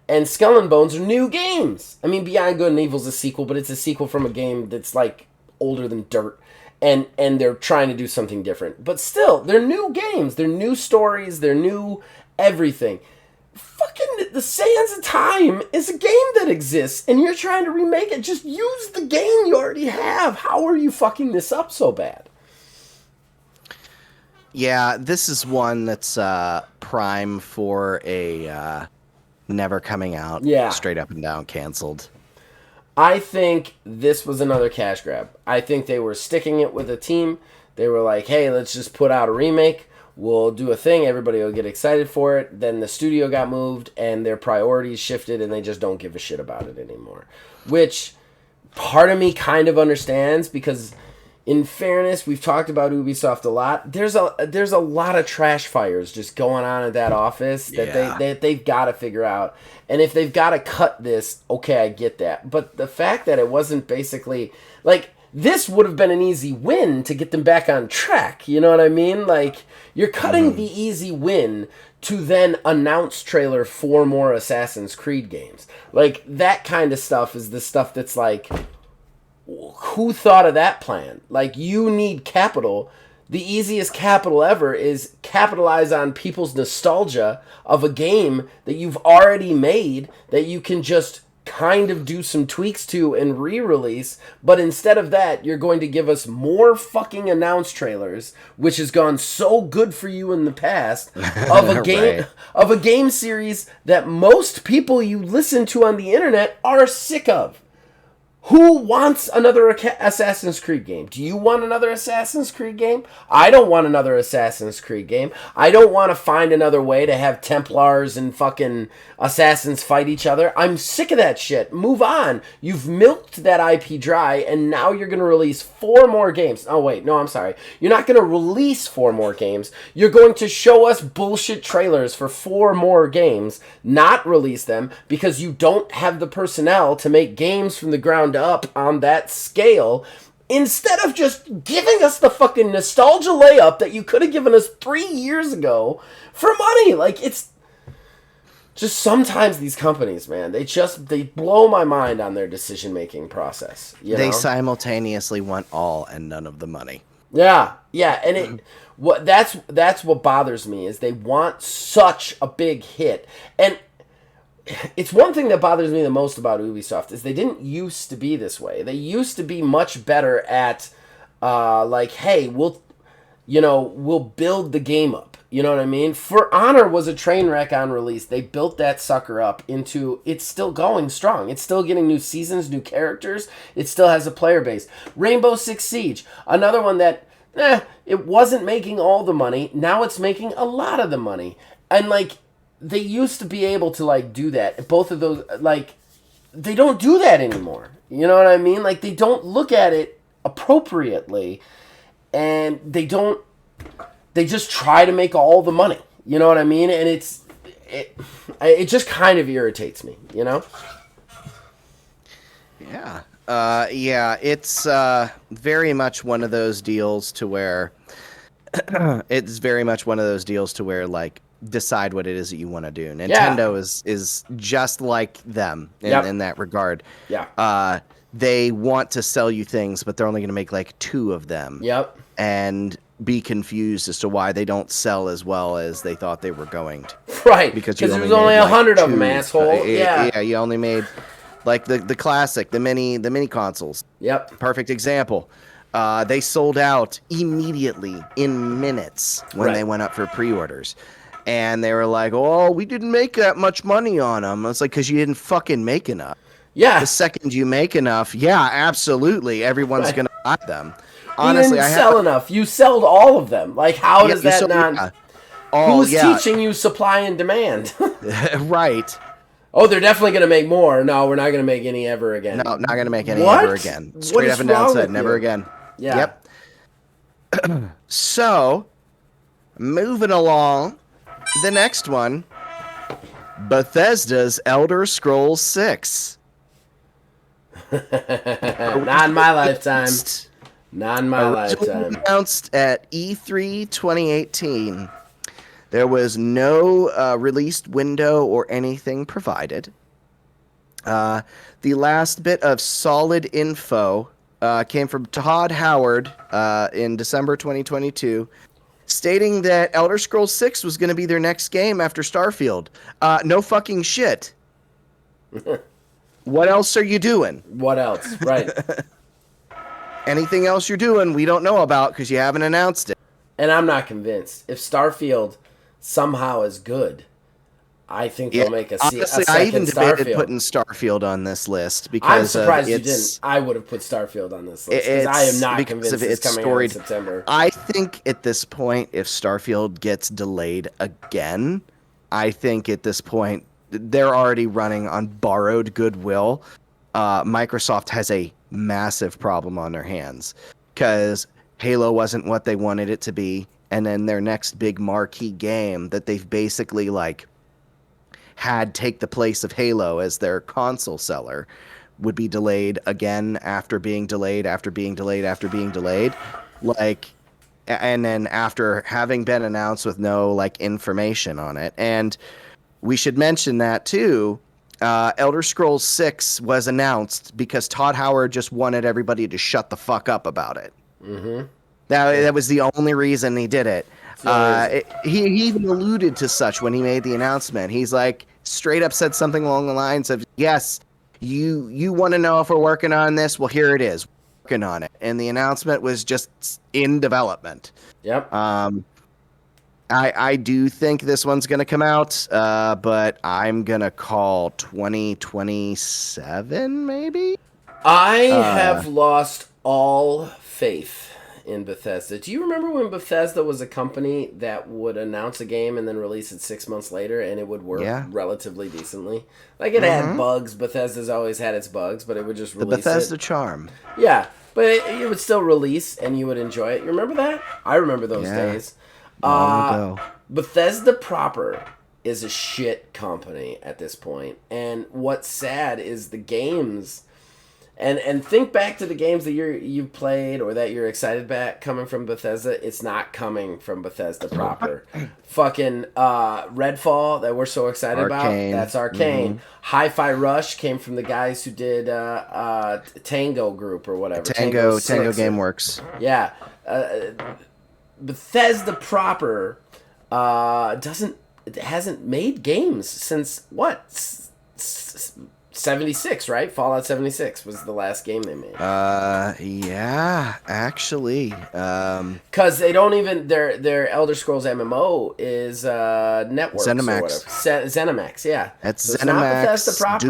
and Skull and Bones are new games. I mean, Beyond Good and Evil is a sequel, but it's a sequel from a game that's like older than dirt, and they're trying to do something different. But still, they're new games, they're new stories, they're new everything. Fucking The Sands of Time is a game that exists, and you're trying to remake it. Just use the game you already have. How are you fucking this up so bad? Yeah, this is one that's prime for a never coming out. Yeah. Straight up and down canceled. I think this was another cash grab. I think they were sticking it with a team. They were like, hey, let's just put out a remake. We'll do a thing, everybody will get excited for it. Then the studio got moved and their priorities shifted and they just don't give a shit about it anymore. Which part of me kind of understands, because in fairness, we've talked about Ubisoft a lot. There's a lot of trash fires just going on at that office that they've got to figure out. And if they've got to cut this, okay, I get that. But the fact that it wasn't basically like, this would have been an easy win to get them back on track. You know what I mean? Like, you're cutting the easy win to then announce trailer 4 more Assassin's Creed games. Like, that kind of stuff is the stuff that's like, who thought of that plan? Like, you need capital. The easiest capital ever is capitalize on people's nostalgia of a game that you've already made that you can just kind of do some tweaks to and re-release, but instead of that, you're going to give us more fucking announced trailers, which has gone so good for you in the past, of a game of a game series that most people you listen to on the internet are sick of. Who wants another Assassin's Creed game? Do you want another Assassin's Creed game? I don't want another Assassin's Creed game. I don't want to find another way to have Templars and fucking Assassins fight each other. I'm sick of that shit. Move on. You've milked that IP dry, and now you're going to release 4 more games. Oh, wait. No, I'm sorry. You're not going to release 4 more games. You're going to show us bullshit trailers for 4 more games, not release them, because you don't have the personnel to make games from the ground up on that scale, instead of just giving us the fucking nostalgia layup that you could have given us 3 years ago for money. Like, it's just, sometimes these companies, man, they blow my mind on their decision-making process. They simultaneously want all and none of the money. Yeah, and that's what bothers me, is they want such a big hit. And it's one thing that bothers me the most about Ubisoft is they didn't used to be this way. They used to be much better at, like, hey, will build the game up. You know what I mean? For Honor was a train wreck on release. They built that sucker up into, it's still going strong. It's still getting new seasons, new characters. It still has a player base. Rainbow Six Siege, another one that, it wasn't making all the money. Now it's making a lot of the money. And, like, they used to be able to, like, do that. Both of those, like, they don't do that anymore. You know what I mean? Like, they don't look at it appropriately. And they just try to make all the money. You know what I mean? And it just kind of irritates me, you know? Yeah. It's very much one of those deals to where like, decide what it is that you want to do. Nintendo is just like them in that regard. Yeah. They want to sell you things, but they're only going to make like 2 of them. Yep. And be confused as to why they don't sell as well as they thought they were going to. Right. Because there was only 100 of them, asshole. Yeah, you only made like the classic, the mini consoles. Yep. Perfect example. They sold out immediately in minutes when they went up for pre-orders. And they were like, "Oh, we didn't make that much money on them." It's like, because you didn't fucking make enough. Yeah. The second you make enough, yeah, absolutely, everyone's gonna buy them. Honestly, you didn't sell enough. You sold all of them. Like, how does that not? Yeah. Who's teaching you supply and demand? Right. Oh, they're definitely gonna make more. No, we're not gonna make any ever again. No, not gonna make any ever again. Straight up and down said, never again. Yeah. Yep. So, moving along, the next one, Bethesda's Elder Scrolls 6. Not in my lifetime. Not in my lifetime. Announced at E3 2018. There was no released window or anything provided. The last bit of solid info came from Todd Howard in December 2022, stating that Elder Scrolls 6 was going to be their next game after Starfield. No fucking shit. What else are you doing? What else? Right. Anything else you're doing we don't know about because you haven't announced it. And I'm not convinced. If Starfield somehow is good, I think they'll make a second Starfield. I even debated putting Starfield on this list because I'm surprised you didn't. I would have put Starfield on this list because I am not convinced it's coming out in September. I think at this point, if Starfield gets delayed again, I think at this point they're already running on borrowed goodwill. Microsoft has a massive problem on their hands because Halo wasn't what they wanted it to be, and then their next big marquee game that they've basically like had take the place of Halo as their console seller would be delayed again after being delayed after being delayed after being delayed, like, and then after having been announced with no like information on it. And we should mention that too. Elder Scrolls 6 was announced because Todd Howard just wanted everybody to shut the fuck up about it. Mm-hmm. That was the only reason he did it. He even alluded to such when he made the announcement. He's like, straight up said something along the lines of, yes, you want to know if we're working on this? Well, here it is. We're working on it. And the announcement was just in development. Yep. I do think this one's going to come out, but I'm going to call 2027, maybe? I have lost all faith in Bethesda. Do you remember when Bethesda was a company that would announce a game and then release it 6 months later and it would work relatively decently? Like, it had bugs. Bethesda's always had its bugs, but it would just release the Bethesda charm. Yeah, but it would still release and you would enjoy it. You remember that? I remember those days. Bethesda proper is a shit company at this point. And what's sad is the games... And think back to the games that you've played or that you're excited about coming from Bethesda. It's not coming from Bethesda proper. Fucking Redfall that we're so excited about. That's Arcane. Mm-hmm. Hi-Fi Rush came from the guys who did Tango Group or whatever. Tango Gameworks. Yeah. Bethesda proper hasn't made games since what? 76, right? Fallout 76 was the last game they made. Yeah, actually. Because they don't even their Elder Scrolls MMO is Networks ZeniMax. or whatever. ZeniMax, yeah. That's So it's not Bethesda ZeniMax. proper.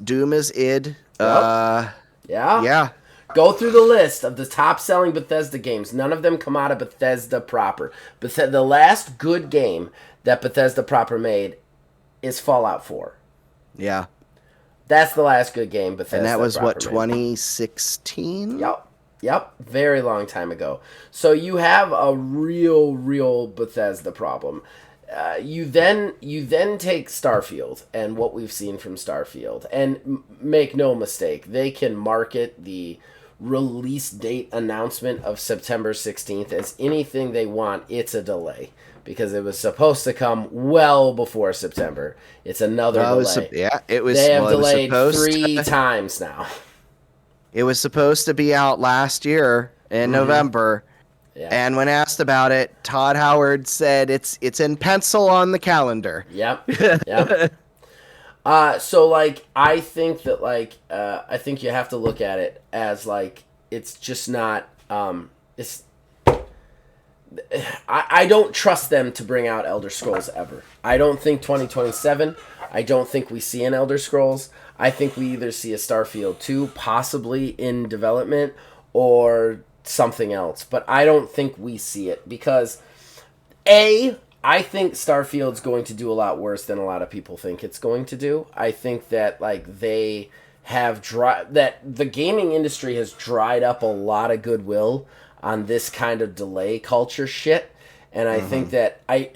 Doom is id. Yeah. Yeah. Go through the list of the top-selling Bethesda games. None of them come out of Bethesda proper. The last good game that Bethesda proper made is Fallout 4. Yeah. That's the last good game Bethesda And that was proper what, made. 2016? Yep. Very long time ago. So you have a real Bethesda problem. You then take Starfield and what we've seen from Starfield, and make no mistake, they can market the release date announcement of September 16th as anything they want. It's a delay because it was supposed to come well before September. It's another delay. It was. They have well, delayed it was 3 times now. It was supposed to be out last year in November. Yeah. And when asked about it, Todd Howard said it's in pencil on the calendar. Yep. So like I think that I think you have to look at it as like it's just not it's I don't trust them to bring out Elder Scrolls ever. I don't think 2027. I don't think we see an Elder Scrolls. I think we either see a Starfield 2 possibly in development or something else. But I don't think we see it because I think Starfield's going to do a lot worse than a lot of people think it's going to do. I think that they have that the gaming industry has dried up a lot of goodwill on this kind of delay culture shit, and I think that I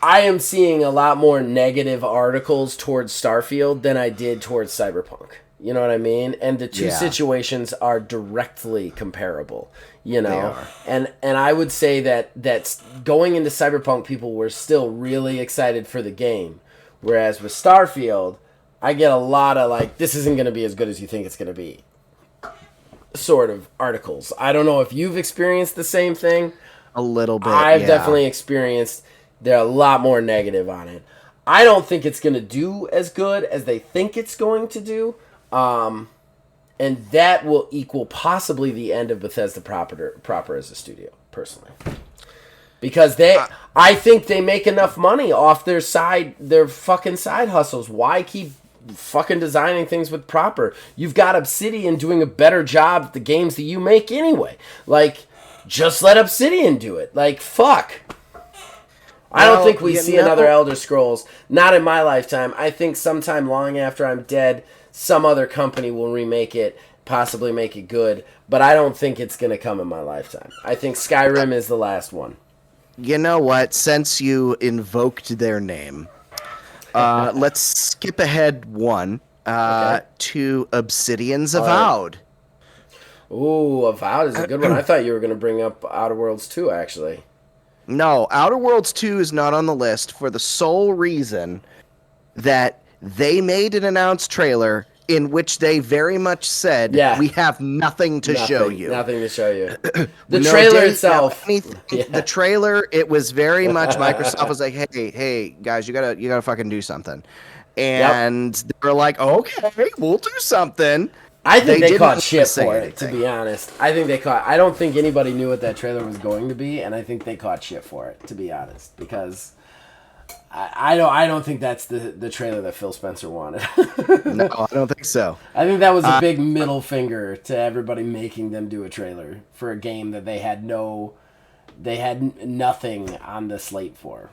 am seeing a lot more negative articles towards Starfield than I did towards Cyberpunk. You know what I mean? And the two situations are directly comparable. You know, They are. And I would say that going into Cyberpunk, people were still really excited for the game, whereas with Starfield, I get a lot of this isn't going to be as good as you think it's going to be sort of articles. I don't know if you've experienced the same thing. A little bit. I've definitely experienced. They're a lot more negative on it. I don't think it's going to do as good as they think it's going to do. And that will equal possibly the end of Bethesda proper as a studio, personally. Because I think they make enough money off their fucking side hustles. Why keep fucking designing things with proper? You've got Obsidian doing a better job at the games that you make anyway. Just let Obsidian do it. Fuck. I don't think we see another Elder Scrolls. Not in my lifetime. I think sometime long after I'm dead, some other company will remake it, possibly make it good. But I don't think it's going to come in my lifetime. I think Skyrim is the last one. You know what? Since you invoked their name, let's skip ahead one to Obsidian's Avowed. Ooh, Avowed is a good one. I thought you were going to bring up Outer Worlds 2, actually. No, Outer Worlds 2 is not on the list for the sole reason that they made an announced trailer in which they very much said, we have nothing to show you. Nothing to show you. The trailer itself. The trailer, it was very much Microsoft was like, hey, guys, you gotta fucking do something. And they were like, okay, we'll do something. I think they caught shit for it, to be honest. I don't think anybody knew what that trailer was going to be, and I think they caught shit for it, to be honest. Because I don't think that's the trailer that Phil Spencer wanted. No, I don't think so. I think that was a big middle finger to everybody making them do a trailer for a game that they had nothing on the slate for.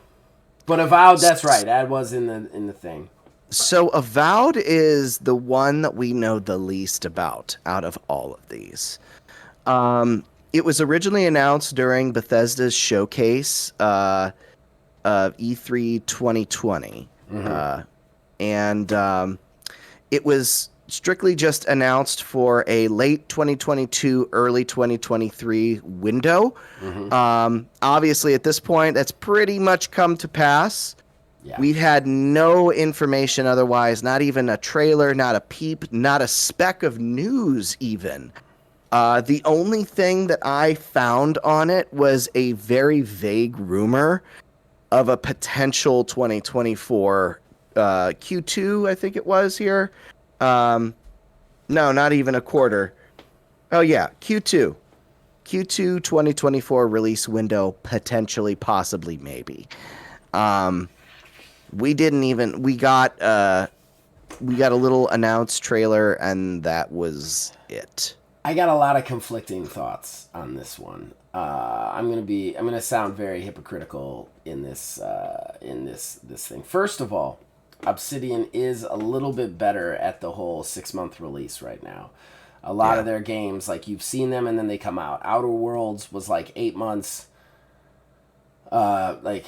But Avowed, that's right. That was in the thing. So Avowed is the one that we know the least about out of all of these. It was originally announced during Bethesda's showcase of E3 2020. And it was strictly just announced for a late 2022, early 2023 window. Obviously, at this point, that's pretty much come to pass. Yeah. We've had no information otherwise, not even a trailer, not a peep, not a speck of news even. The only thing that I found on it was a very vague rumor of a potential 2024 Q2, I think it was here. No, not even a quarter. Oh yeah, Q2 2024 release window, potentially, possibly, maybe. Um, we didn't even we got a little announced trailer, and that was it. I got a lot of conflicting thoughts on this one. I'm gonna sound very hypocritical in this thing. First of all, Obsidian is a little bit better at the whole 6-month release right now. A lot of their games, like, you've seen them and then they come out. Outer Worlds was like 8 months, like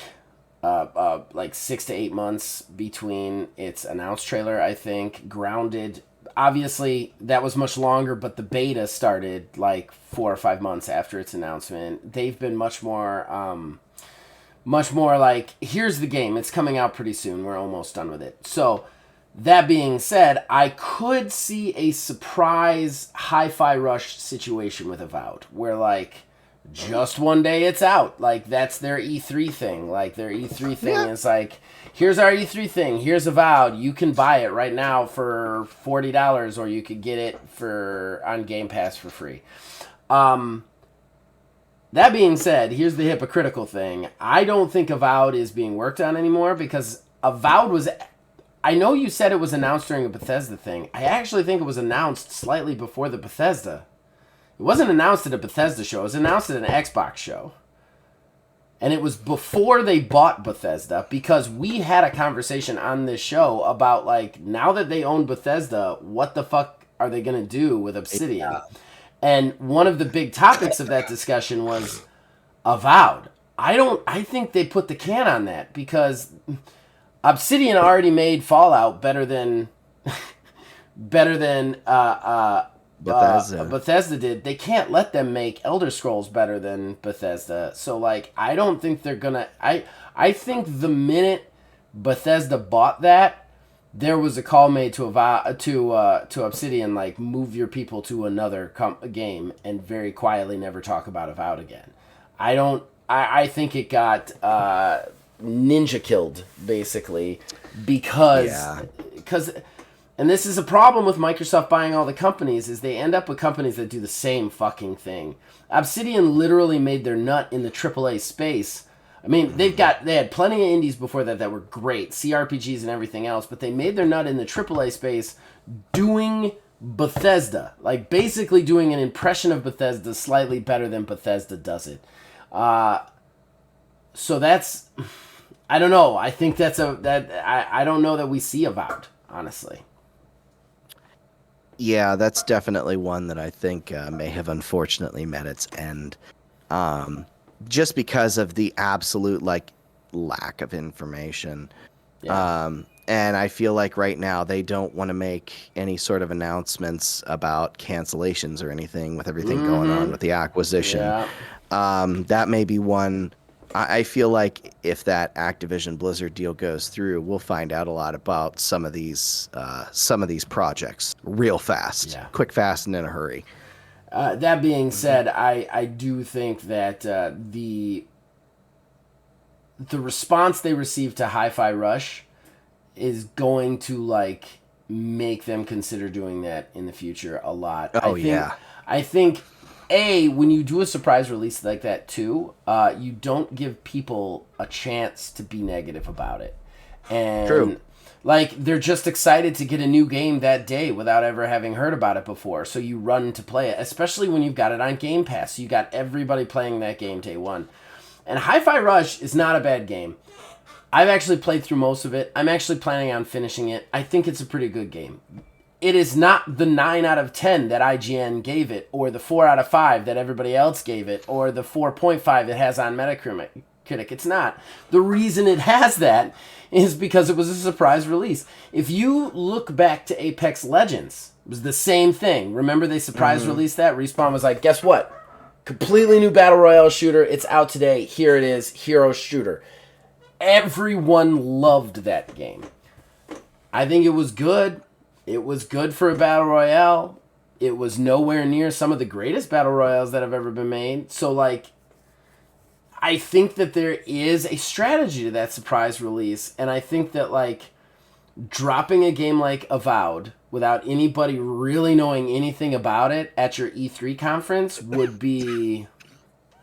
6 to 8 months between its announced trailer, I think. Grounded, obviously, that was much longer, but the beta started like 4 or 5 months after its announcement. They've been much more like, here's the game. It's coming out pretty soon. We're almost done with it. So, that being said, I could see a surprise Hi-Fi Rush situation with Avowed, where, like, just one day it's out. Like, that's their E3 thing. Like, their E3 thing is like, here's our E3 thing. Here's Avowed. You can buy it right now for $40, or you could get it on Game Pass for free. That being said, here's the hypocritical thing. I don't think Avowed is being worked on anymore, because Avowed was... I know you said it was announced during a Bethesda thing. I actually think it was announced slightly before the Bethesda. It wasn't announced at a Bethesda show. It was announced at an Xbox show. And it was before they bought Bethesda, because we had a conversation on this show about, like, now that they own Bethesda, what the fuck are they going to do with Obsidian? Yeah. And one of the big topics of that discussion was Avowed. I think they put the can on that, because Obsidian already made Fallout better than Bethesda did. They can't let them make Elder Scrolls better than Bethesda. So, like, I don't think they're gonna... I think the minute Bethesda bought that, there was a call made to Obsidian, like, move your people to another game and very quietly never talk about Avowed again. I think it got ninja killed, basically, because and this is a problem with Microsoft buying all the companies, is they end up with companies that do the same fucking thing. Obsidian literally made their nut in the AAA space. I mean, they had plenty of indies before that were great, CRPGs and everything else, but they made their nut in the AAA space doing Bethesda, like basically doing an impression of Bethesda slightly better than Bethesda does it. So that's, I don't know. I think I don't know that we see Avowed, honestly. Yeah, that's definitely one that I think may have unfortunately met its end. Just because of the absolute, like, lack of information. Yeah. And I feel like right now they don't want to make any sort of announcements about cancellations or anything with everything going on with the acquisition. Yeah. That may be one. I feel like if that Activision Blizzard deal goes through, we'll find out a lot about some of these projects real fast, quick, fast, and in a hurry. That being said, I do think that the response they received to Hi-Fi Rush is going to, like, make them consider doing that in the future a lot. I think when you do a surprise release like that too, you don't give people a chance to be negative about it. And true. Like, they're just excited to get a new game that day without ever having heard about it before. So you run to play it, especially when you've got it on Game Pass. You got everybody playing that game day one. And Hi-Fi Rush is not a bad game. I've actually played through most of it. I'm actually planning on finishing it. I think it's a pretty good game. It is not the 9 out of 10 that IGN gave it, or the 4 out of 5 that everybody else gave it, or the 4.5 it has on Metacritic. It's not. The reason it has that is because it was a surprise release. If you look back to Apex Legends, it was the same thing. Remember they surprise released that? Respawn was like, guess what? Completely new Battle Royale shooter. It's out today. Here it is. Hero shooter. Everyone loved that game. I think it was good. It was good for a Battle Royale. It was nowhere near some of the greatest Battle Royales that have ever been made. So, like, I think that there is a strategy to that surprise release. And I think that, like, dropping a game like Avowed without anybody really knowing anything about it at your E3 conference would be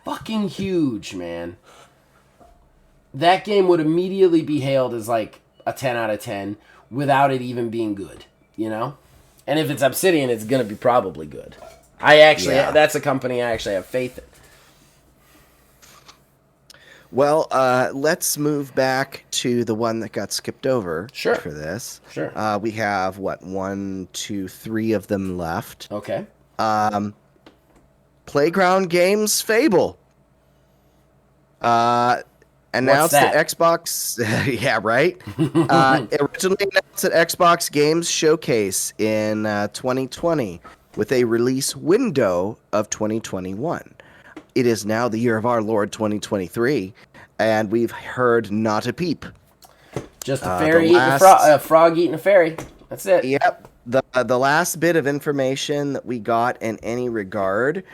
fucking huge, man. That game would immediately be hailed as like a 10 out of 10 without it even being good, you know? And if it's Obsidian, it's going to be probably good. That's a company I actually have faith in. Well, let's move back to the one that got skipped over for this. Sure. We have, 1, 2, 3 of them left. Okay. Playground Games Fable. Announced at Xbox. Yeah, right. Originally announced at Xbox Games Showcase in 2020 with a release window of 2021. It is now the year of our Lord 2023, and we've heard not a peep. Just a fairy eating a frog eating a fairy. That's it. Yep. The last bit of information that we got in any regard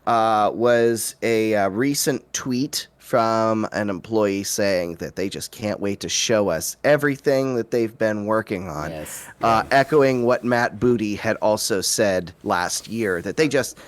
was a recent tweet from an employee saying that they just can't wait to show us everything that they've been working on. Yes. Echoing what Matt Booty had also said last year, that they just...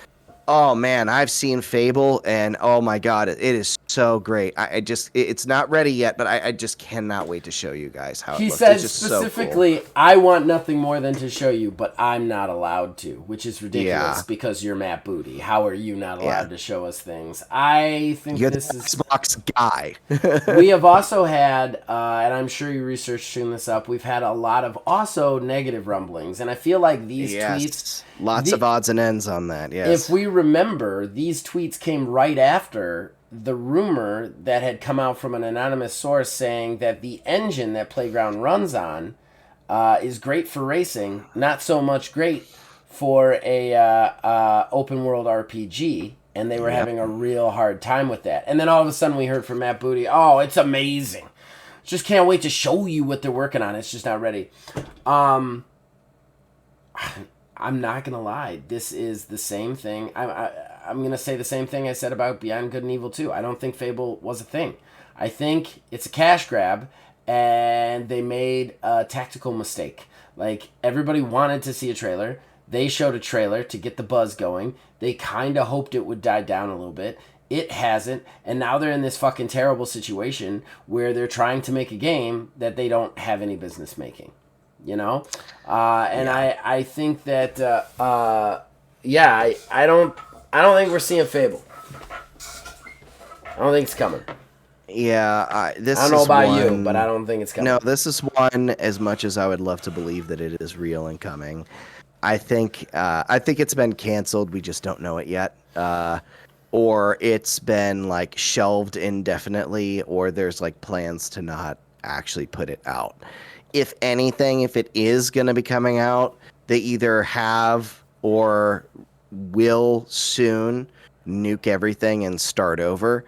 Oh man, I've seen Fable, and oh my god, it is so great. It's not ready yet, but I just cannot wait to show you guys how it looks. He said specifically, so cool. I want nothing more than to show you, but I'm not allowed to, which is ridiculous because you're Matt Booty. How are you not allowed to show us things? I think you're this the is Xbox guy. We have also had, and I'm sure you researching this up, we've had a lot of also negative rumblings, and I feel like these tweets... Lots of odds and ends on that, yes. If we remember, these tweets came right after the rumor that had come out from an anonymous source saying that the engine that Playground runs on is great for racing, not so much great for a open world RPG, and they were having a real hard time with that. And then all of a sudden we heard from Matt Booty, oh, it's amazing. Just can't wait to show you what they're working on. It's just not ready. I'm not going to lie. This is the same thing. I'm going to say the same thing I said about Beyond Good and Evil 2. I don't think Fable was a thing. I think it's a cash grab, and they made a tactical mistake. Like, everybody wanted to see a trailer. They showed a trailer to get the buzz going. They kind of hoped it would die down a little bit. It hasn't, and now they're in this fucking terrible situation where they're trying to make a game that they don't have any business making. You know, I think that I don't think we're seeing Fable. I don't think it's coming. Yeah, I don't know about you, but I don't think it's coming. No, this is one. As much as I would love to believe that it is real and coming, I think it's been canceled. We just don't know it yet, or it's been like shelved indefinitely, or there's like plans to not actually put it out. If anything, if it is going to be coming out, they either have or will soon nuke everything and start over.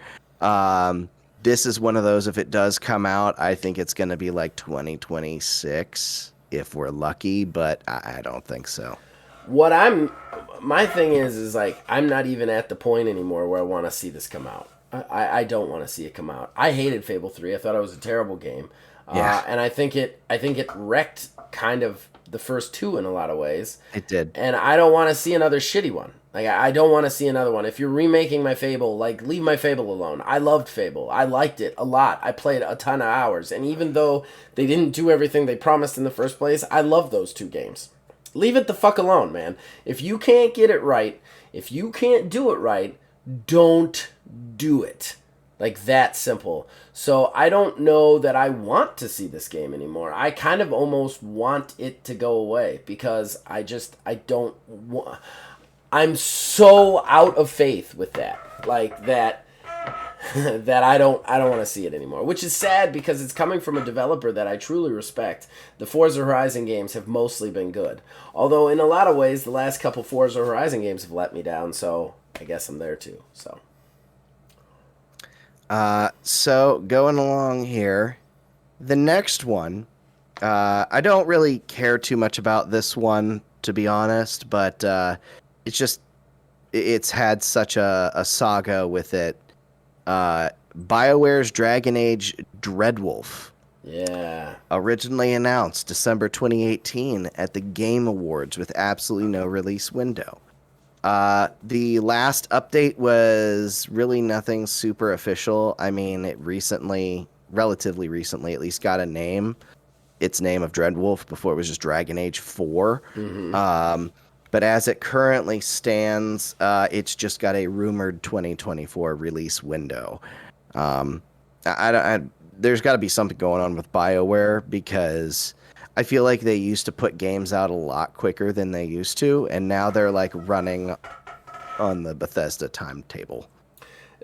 This is one of those, if it does come out, I think it's going to be like 2026 if we're lucky, but I don't think so. My thing is like, I'm not even at the point anymore where I want to see this come out. I don't want to see it come out. I hated Fable 3. I thought it was a terrible game. And I think it wrecked kind of the first two in a lot of ways. It did. And I don't want to see another shitty one. Like, I don't want to see another one. If you're remaking my Fable, like, leave my Fable alone. I loved Fable. I liked it a lot. I played a ton of hours. And even though they didn't do everything they promised in the first place, I love those two games. Leave it the fuck alone, man. If you can't get it right, if you can't do it right, don't do it. Like, that simple. So I don't know that I want to see this game anymore. I kind of almost want it to go away because I don't want... I'm so out of faith with that. Like, that that I don't want to see it anymore. Which is sad because it's coming from a developer that I truly respect. The Forza Horizon games have mostly been good. Although, in a lot of ways, the last couple Forza Horizon games have let me down, so I guess I'm there too, so... So going along here, the next one, I don't really care too much about this one, to be honest, but, it's had such a saga with it. BioWare's Dragon Age Dreadwolf Yeah. Originally announced December 2018 at the Game Awards with absolutely no release window. The last update was really nothing super official. I mean, it relatively recently, at least got a name. Its name of Dreadwolf. Before it was just Dragon Age 4. But as it currently stands, it's just got a rumored 2024 release window. There's got to be something going on with BioWare, because I feel like they used to put games out a lot quicker than they used to, and now they're like running on the Bethesda timetable.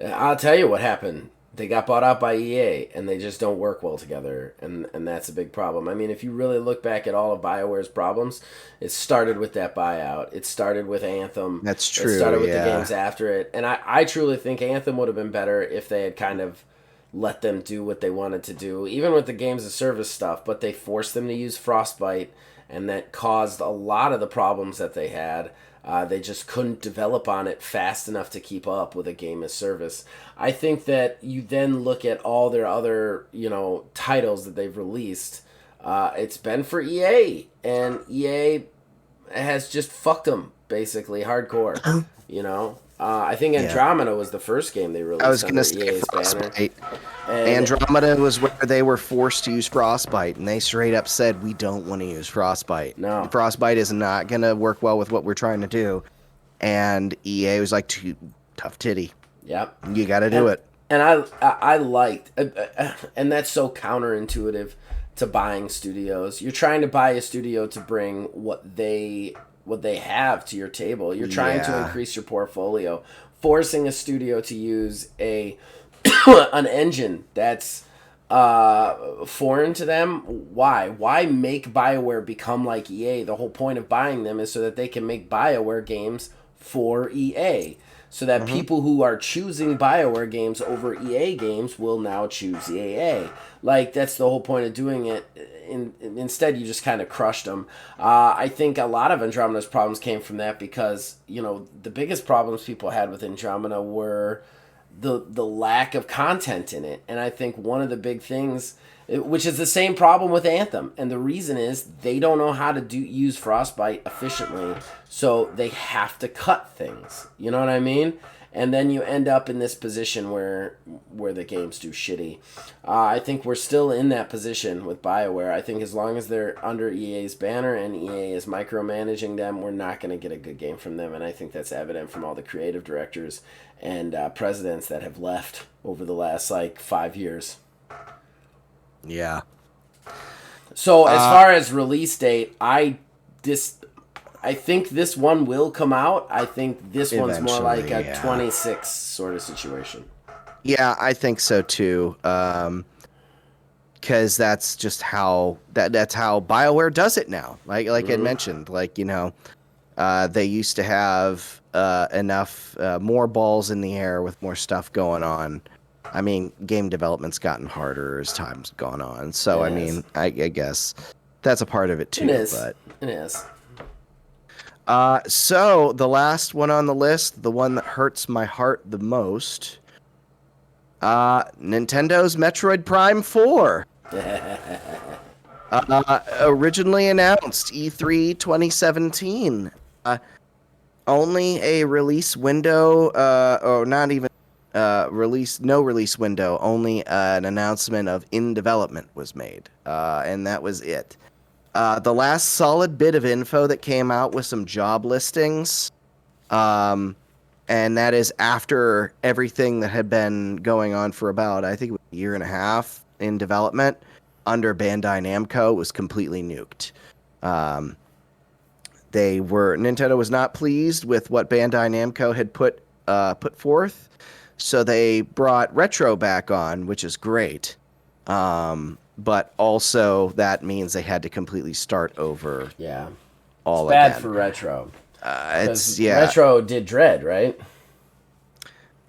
I'll tell you what happened. They got bought out by EA, and they just don't work well together, and that's a big problem. I mean, if you really look back at all of BioWare's problems, it started with that buyout. It started with Anthem. That's true. It started with yeah. the games after it, and I truly think Anthem would have been better if they had kind of let them do what they wanted to do, even with the games of service stuff, but they forced them to use Frostbite, and that caused a lot of the problems that they had. They just couldn't develop on it fast enough to keep up with a game as service. I think that you then look at all their other, titles that they've released. It's been for EA, and EA has just fucked them, basically, hardcore, I think Andromeda was the first game they released. I was going to say EA's Frostbite. banner. Andromeda was where they were forced to use Frostbite, and they straight up said, we don't want to use Frostbite. No. Frostbite is not going to work well with what we're trying to do. And EA was like, tough titty. Yep. You got to do it. And I liked, and that's so counterintuitive to buying studios. You're trying to buy a studio to bring what they have to your table. You're trying to increase your portfolio. Forcing a studio to use an engine that's foreign to them. Why make BioWare become like EA? The whole point of buying them is so that they can make BioWare games for EA. So that people who are choosing BioWare games over EA games will now choose EA. Like, that's the whole point of doing it. Instead, you just kind of crushed them. I think a lot of Andromeda's problems came from that because, the biggest problems people had with Andromeda were the lack of content in it. And I think one of the big things, which is the same problem with Anthem, and the reason is they don't know how to use Frostbite efficiently, so they have to cut things. You know what I mean? And then you end up in this position where the games do shitty. I think we're still in that position with BioWare. I think as long as they're under EA's banner and EA is micromanaging them, we're not going to get a good game from them. And I think that's evident from all the creative directors and presidents that have left over the last 5 years. Yeah. So as far as release date, I think this one will come out. I think this one's more like a 26 sort of situation. Yeah, I think so too. Because that's just how that's how BioWare does it now. Like I mentioned, they used to have enough more balls in the air with more stuff going on. I mean, game development's gotten harder as time's gone on. So I mean, I guess that's a part of it too. It is. But it is. So the last one on the list, the one that hurts my heart the most, Nintendo's Metroid Prime 4. Originally announced E3 2017. Only a release window, or not even no release window, only an announcement of in development was made. And that was it. The last solid bit of info that came out was some job listings. And that is after everything that had been going on for about, I think, a year and a half in development under Bandai Namco was completely nuked. Nintendo was not pleased with what Bandai Namco had put forth, so they brought Retro back on, which is great. But also that means they had to completely start over. Yeah. All it's bad again. for Retro. Yeah. Retro did Dread, right?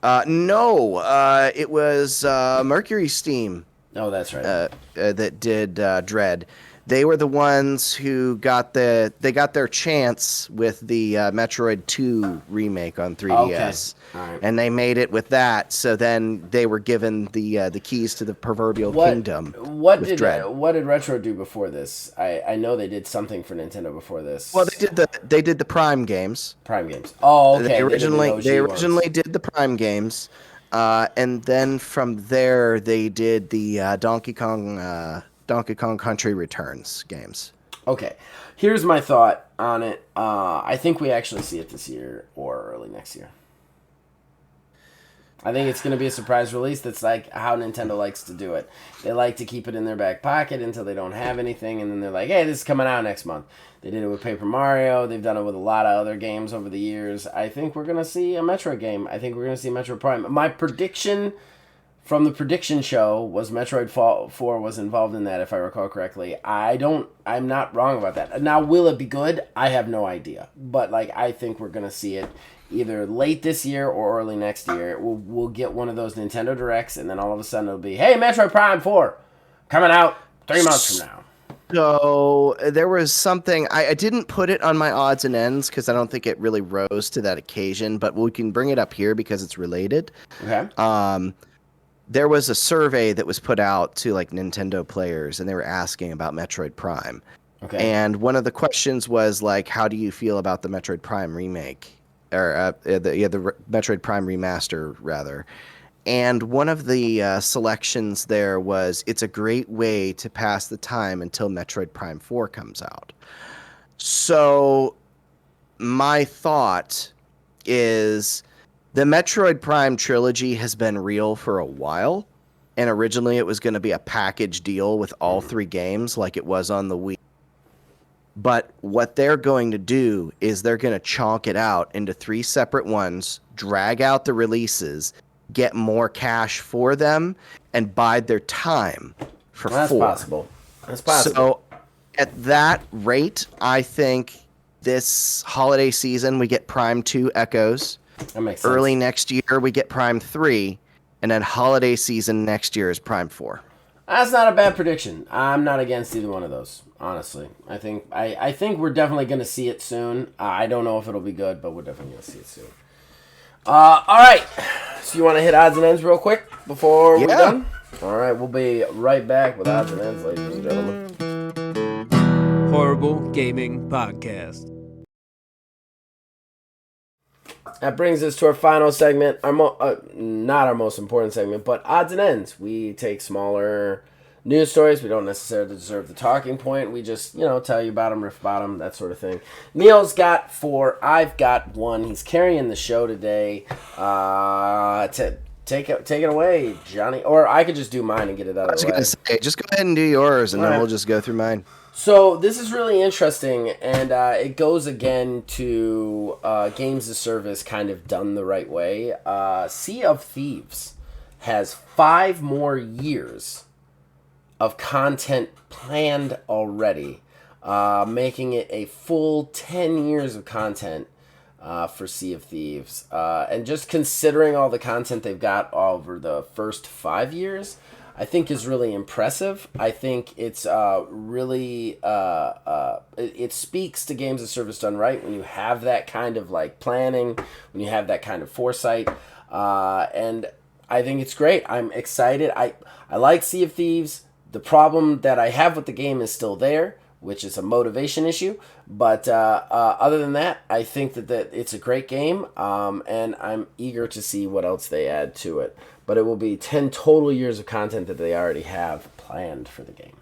No. It was Mercury Steam Oh, that's right. That did Dread. They were the ones who got their chance with the Metroid 2 remake on Okay. 3DS, All right. and they made it with that. So then they were given the keys to the proverbial What kingdom what with did Dread. what did Retro do before this? I know they did something for Nintendo before Well, this. they did the Prime games. Prime games. Oh, They okay. They did the OG ones. originally did the Prime games, and then from there they did the Donkey Kong Country Returns games. Okay. Here's my thought on it. I think we actually see it this year or early next year. I think it's going to be a surprise release. That's like how Nintendo likes to do it. They like to keep it in their back pocket until they don't have anything, and then they're like, hey, this is coming out next month. They did it with Paper Mario. They've done it with a lot of other games over the years. I think we're going to see a Metroid game. I think we're going to see Metroid Prime. My prediction from the prediction show was Metroid 4 was involved in that, if I recall correctly. I'm not wrong about that. Now, will it be good? I have no idea. But, like, I think we're going to see it either late this year or early next year. We'll get one of those Nintendo Directs, and then all of a sudden it'll be, hey, Metroid Prime 4 coming out 3 months from now. So there was something I didn't put it on my odds and ends because I don't think it really rose to that occasion, but we can bring it up here because it's related. Okay. There was a survey that was put out to like Nintendo players, and they were asking about Metroid Prime. Okay. And one of the questions was like, how do you feel about the Metroid Prime remake, or the Metroid Prime remaster rather? And one of the selections there was, it's a great way to pass the time until Metroid Prime 4 comes out. So my thought is the Metroid Prime trilogy has been real for a while. And originally it was going to be a package deal with all 3 games like it was on the Wii. But what they're going to do is they're going to chonk it out into 3 separate ones, drag out the releases, get more cash for them, and bide their time for 4. That's possible. That's possible. So at that rate, I think this holiday season we get Prime 2 Echoes. That makes sense. Early next year we get Prime 3, and then holiday season next year is Prime 4. That's not a bad prediction. I'm not against either one of those, honestly. I think we're definitely going to see it soon. I don't know if it'll be good, but we're definitely going to see it soon. All right. So you want to hit odds and ends real quick before we're done? All right. We'll be right back with odds and ends, ladies and gentlemen. Horrible Gaming Podcast. That brings us to our final segment. Not our most important segment, but odds and ends. We take smaller news stories. We don't necessarily deserve the talking point. We just, tell you about them, riff about them, that sort of thing. Neil's got 4. I've got 1. He's carrying the show today. Take it away, Johnny. Or I could just do mine and get it out of the way. I was going to say, just go ahead and do yours, and then we'll just go through mine. So this is really interesting, and it goes again to games as service kind of done the right way. Sea of Thieves has 5 more years of content planned already, making it a full 10 years of content for Sea of Thieves. And just considering all the content they've got over the first 5 years, I think is really impressive. I think it's really it speaks to games of service done right when you have that kind of like planning, when you have that kind of foresight, and I think it's great. I'm excited. I like Sea of Thieves. The problem that I have with the game is still there, which is a motivation issue. But other than that, I think that it's a great game, and I'm eager to see what else they add to it. But it will be 10 total years of content that they already have planned for the game.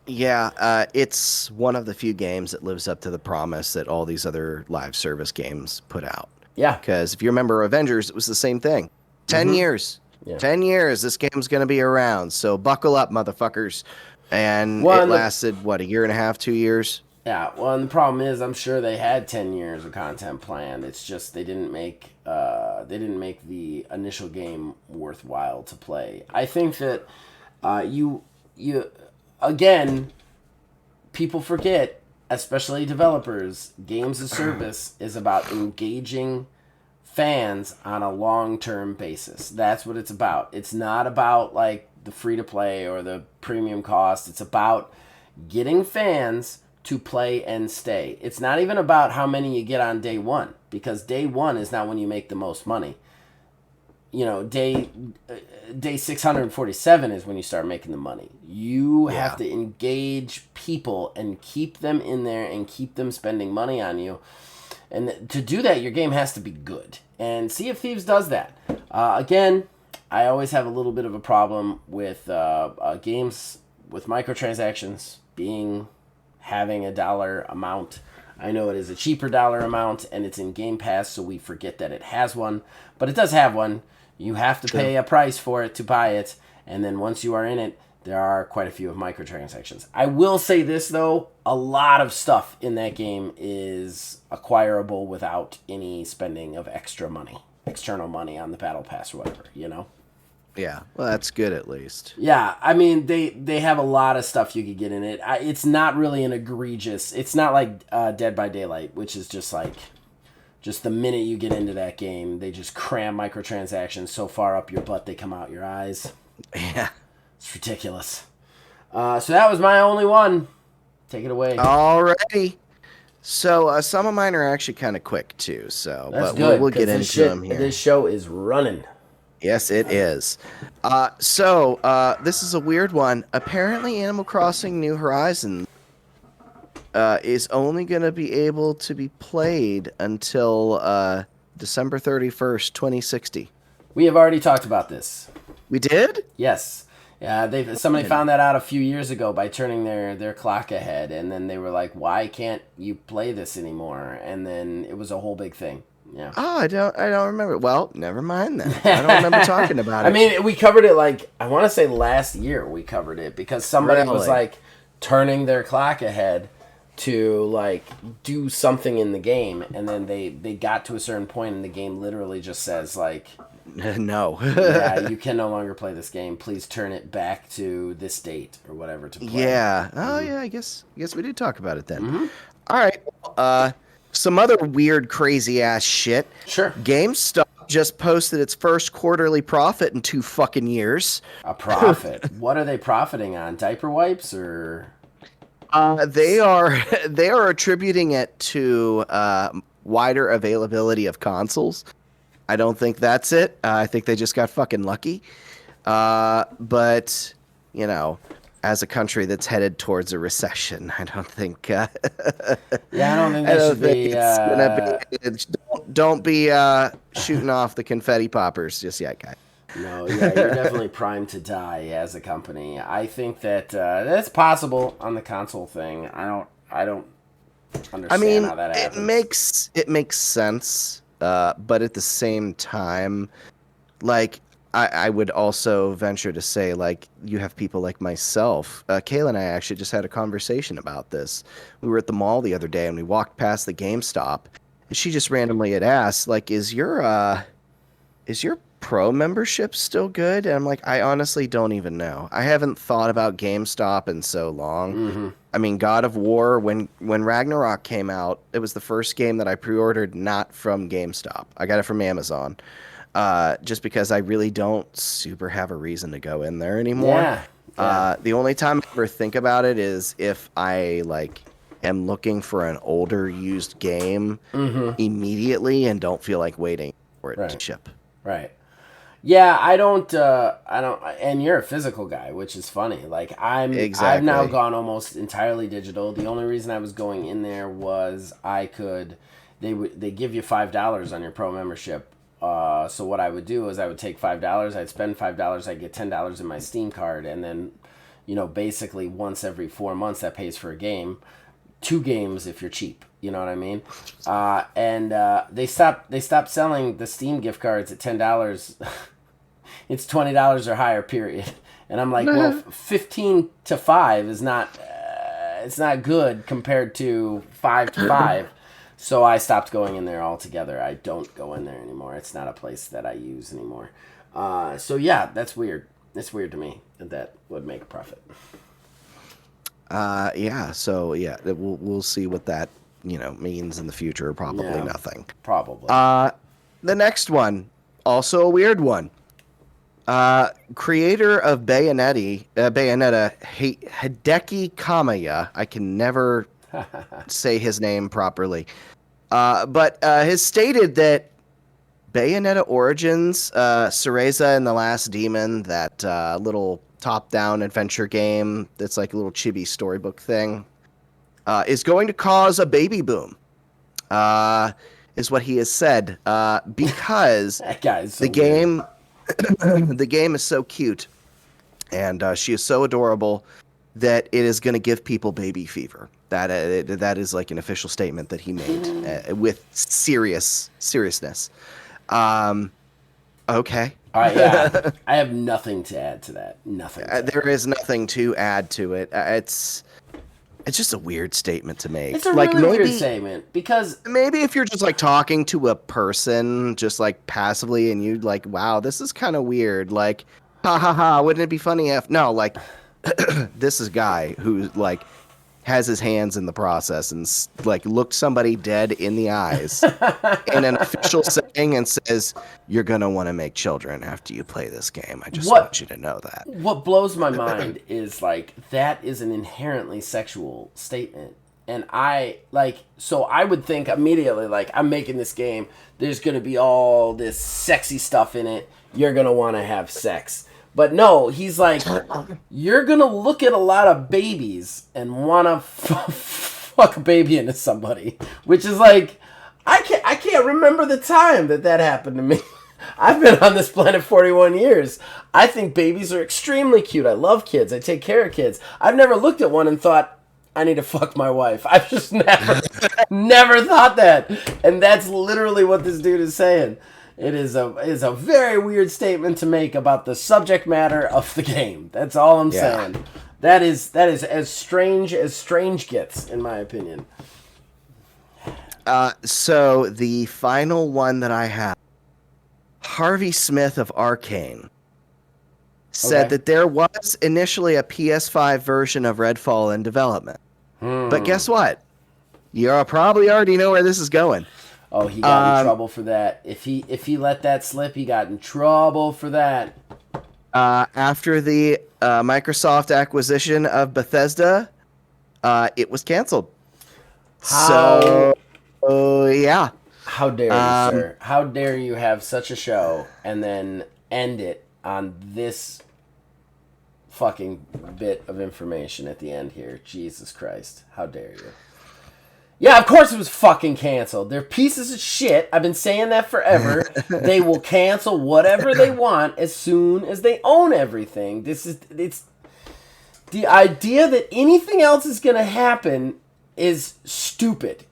Yeah, it's one of the few games that lives up to the promise that all these other live service games put out. Yeah. Because if you remember Avengers, it was the same thing. 10 years. Yeah. 10 years, this game's going to be around. So buckle up, motherfuckers. And it lasted, a year and a half, 2 years? Yeah, well, and the problem is, I'm sure they had 10 years of content planned. It's just they didn't make the initial game worthwhile to play. I think that you again, people forget, especially developers, games as service is about engaging fans on a long-term basis. That's what it's about. It's not about like the free-to-play or the premium cost. It's about getting fans to play and stay. It's not even about how many you get on day one, because day one is not when you make the most money. Day 647 is when you start making the money. You have to engage people and keep them in there and keep them spending money on you. And to do that, your game has to be good. And Sea of Thieves does that. Again, I always have a little bit of a problem with games with microtransactions having a dollar amount. I know it is a cheaper dollar amount, and it's in Game Pass, so we forget that it has one. But it does have one. You have to pay a price for it to buy it, and then once you are in it, there are quite a few of microtransactions. I will say this, though. A lot of stuff in that game is acquirable without any spending of external money on the Battle Pass or whatever, Yeah, well, that's good at least. Yeah, I mean, they have a lot of stuff you could get in it. It's not really an egregious... It's not like Dead by Daylight, which is just like... Just the minute you get into that game, they just cram microtransactions so far up your butt they come out your eyes. Yeah. It's ridiculous. So that was my only one. Take it away. Alrighty. So some of mine are actually kind of quick, too. So, That's but good, we'll get into them here. This show is running. Yes, it is. This is a weird one. Apparently, Animal Crossing New Horizons is only going to be able to be played until December 31st, 2060. We have already talked about this. We did? Yes. Yeah, somebody found that out a few years ago by turning their clock ahead, and then they were like, "Why can't you play this anymore?" And then it was a whole big thing. Yeah. Oh, I don't remember. Well, never mind then. I don't remember talking about it. I mean, we covered it I want to say last year we covered it because somebody was like turning their clock ahead to do something in the game, and then they got to a certain point and the game literally just says no. Yeah, you can no longer play this game. Please turn it back to this date or whatever to play. Yeah. Oh, yeah, I guess we did talk about it then. Mm-hmm. All right. Some other weird, crazy-ass shit. Sure. GameStop just posted its first quarterly profit in 2 fucking years. A profit? What are they profiting on? Diaper wipes or... They are attributing it to wider availability of consoles. I don't think that's it. I think they just got fucking lucky. But, as a country that's headed towards a recession, I don't think... yeah, I don't think they should be... Don't be shooting off the confetti poppers just yet, guys. No, yeah, you're definitely primed to die as a company. I think that that's possible on the console thing. I don't understand how that happens. It makes sense, but at the same time, I would also venture to say, you have people like myself. Kayla and I actually just had a conversation about this. We were at the mall the other day, and we walked past the GameStop, and she just randomly had asked, is your Pro membership still good? And I'm like, I honestly don't even know. I haven't thought about GameStop in so long. Mm-hmm. I mean, God of War, when Ragnarok came out, it was the first game that I pre-ordered not from GameStop. I got it from Amazon. Just because I really don't super have a reason to go in there anymore. Yeah. The only time I ever think about it is if I am looking for an older used game immediately and don't feel like waiting for it to ship. Right. Yeah, I don't, and you're a physical guy, which is funny. I've now gone almost entirely digital. The only reason I was going in there was they give you $5 on your Pro membership. So what I would do is I would take $5, I'd spend $5, I'd get $10 in my Steam card, and then, basically once every 4 months that pays for a game, 2 games if you're cheap. You know what I mean? They stopped selling the Steam gift cards at $10. It's $20 or higher, period. And I'm like, well, 15 to 5 is not, it's not good compared to 5 to 5. So I stopped going in there altogether. I don't go in there anymore. It's not a place that I use anymore. So yeah, that's weird. It's weird to me that would make a profit. Yeah. So yeah, we'll see what that means in the future. Probably nothing. Probably. the next one, also a weird one. Creator of Bayonetta, Hideki Kamiya. I can never say his name properly. But has stated that Bayonetta Origins, Cereza and the Last Demon, that little top-down adventure game that's like a little chibi storybook thing, is going to cause a baby boom. Is what he has said. Because That guy is so the game, the game is so cute, and she is so adorable that it is going to give people baby fever. That is like an official statement that he made with seriousness. Okay. All right, yeah. I have nothing to add to that. Nothing. There is nothing to add to it. It's just a weird statement to make. It's a really weird statement because maybe if you're just like talking to a person, just like passively, and you like, wow, this is kind of weird. Like, ha ha ha, wouldn't it be funny if like this is a guy who like has his hands in the process and like looked somebody dead in the eyes in an official setting and says, "You're gonna want to make children after you play this game. I just want you to know that." What blows my mind is like that is an inherently sexual statement, and I would think immediately like I'm making this game. There's gonna be all this sexy stuff in it. You're gonna want to have sex. But no, he's like, you're going to look at a lot of babies and want to fuck a baby into somebody. Which is like, I can't remember the time that happened to me. I've been on this planet 41 years. I think babies are extremely cute. I love kids. I take care of kids. I've never looked at one and thought, I need to fuck my wife. I've just never thought that. And that's literally what this dude is saying. It is a very weird statement to make about the subject matter of the game. That's all I'm saying. That is as strange gets, in my opinion. So the final one that I have, Harvey Smith of Arcane said that there was initially a PS5 version of Redfall in development. But guess what? You probably already know where this is going. Oh, he got in trouble for that. If he let that slip, he got in trouble for that. After the Microsoft acquisition of Bethesda, it was canceled. Yeah. How dare you, sir? How dare you have such a show and then end it on this fucking bit of information at the end here? Jesus Christ. How dare you? Yeah, of course it was fucking canceled. They're pieces of shit. I've been saying that forever. They will cancel whatever they want as soon as they own everything. It's the idea that anything else is going to happen is stupid.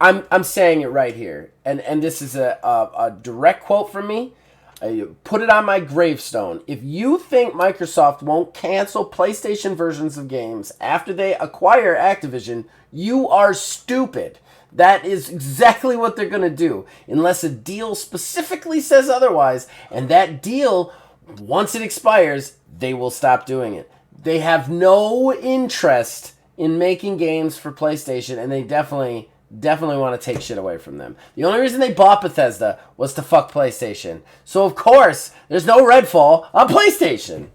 I'm saying it right here. And this is a direct quote from me. I put it on my gravestone. If you think Microsoft won't cancel PlayStation versions of games after they acquire Activision, you are stupid. That is exactly what they're going to do, unless a deal specifically says otherwise. And that deal, once it expires, they will stop doing it. They have no interest in making games for PlayStation, and they definitely want to take shit away from them. The only reason they bought Bethesda was to fuck PlayStation. So of course, there's no Redfall on PlayStation.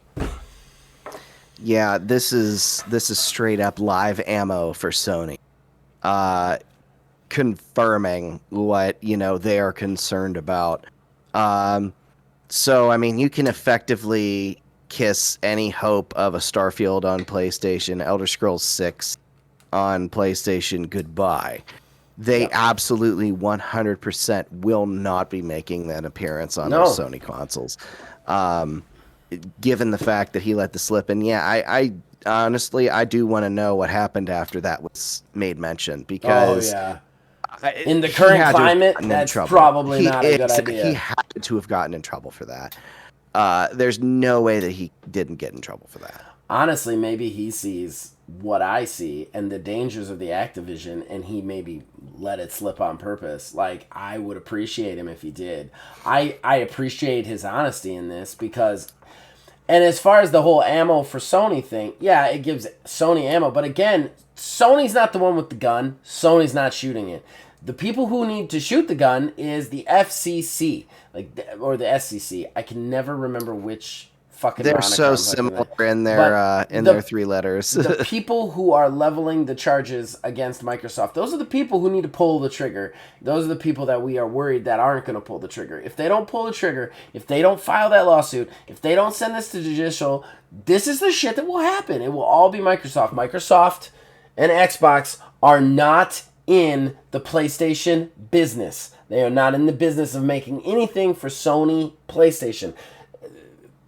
Yeah, this is straight up live ammo for Sony. Confirming what, they are concerned about. So I mean, you can effectively kiss any hope of a Starfield on PlayStation, Elder Scrolls 6 on PlayStation goodbye. They absolutely 100% will not be making that appearance on those Sony consoles. Given the fact that he let the slip. And yeah, I honestly, I do want to know what happened after that was made mention, because in the current climate, that's probably not a good idea. He had to have gotten in trouble for that. There's no way that he didn't get in trouble for that. Honestly, maybe he sees what I see and the dangers of the Activision, and he maybe let it slip on purpose. Like, I would appreciate him if he did. I appreciate his honesty in this, because... And as far as the whole ammo for Sony thing, yeah, it gives Sony ammo. But again, Sony's not the one with the gun. Sony's not shooting it. The people who need to shoot the gun is the FCC, or the SCC. I can never remember which fucking. They're so similar in their 3 letters. The people who are leveling the charges against Microsoft, those are the people who need to pull the trigger. Those are the people that we are worried that aren't going to pull the trigger. If they don't pull the trigger, if they don't file that lawsuit, if they don't send this to judicial, this is the shit that will happen. It will all be Microsoft. Microsoft and Xbox are not in the PlayStation business. They are not in the business of making anything for Sony PlayStation.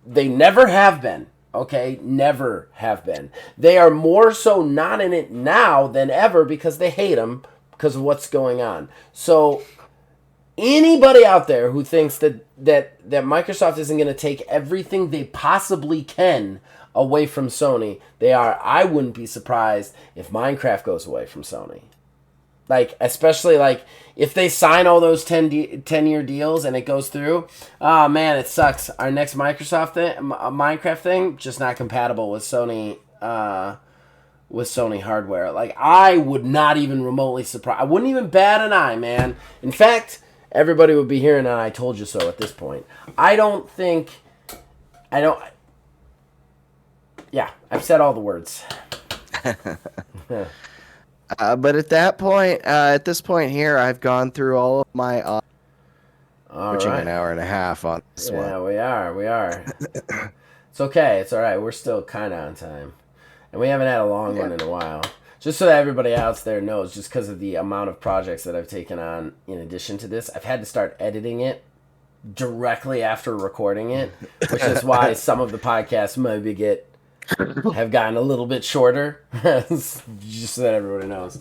They never have been, okay? Never have been. They are more so not in it now than ever because they hate them because of what's going on. So anybody out there who thinks that Microsoft isn't going to take everything they possibly can away from Sony, I wouldn't be surprised if Minecraft goes away from Sony. Like, especially, like, if they sign all those 10-year deals and it goes through, oh, man, it sucks. Our next Minecraft thing, just not compatible with Sony hardware. Like, I would not even remotely surprise. I wouldn't even bat an eye, man. In fact, everybody would be hearing an I told you so at this point. Yeah, I've said all the words. But at this point here, I've gone through all of my pushing an hour and a half on this one. Yeah, we are. It's okay. It's all right. We're still kind of on time. And we haven't had a long one in a while. Just so that everybody out there knows, just because of the amount of projects that I've taken on in addition to this, I've had to start editing it directly after recording it, which is why some of the podcasts maybe have gotten a little bit shorter, just so that everybody knows.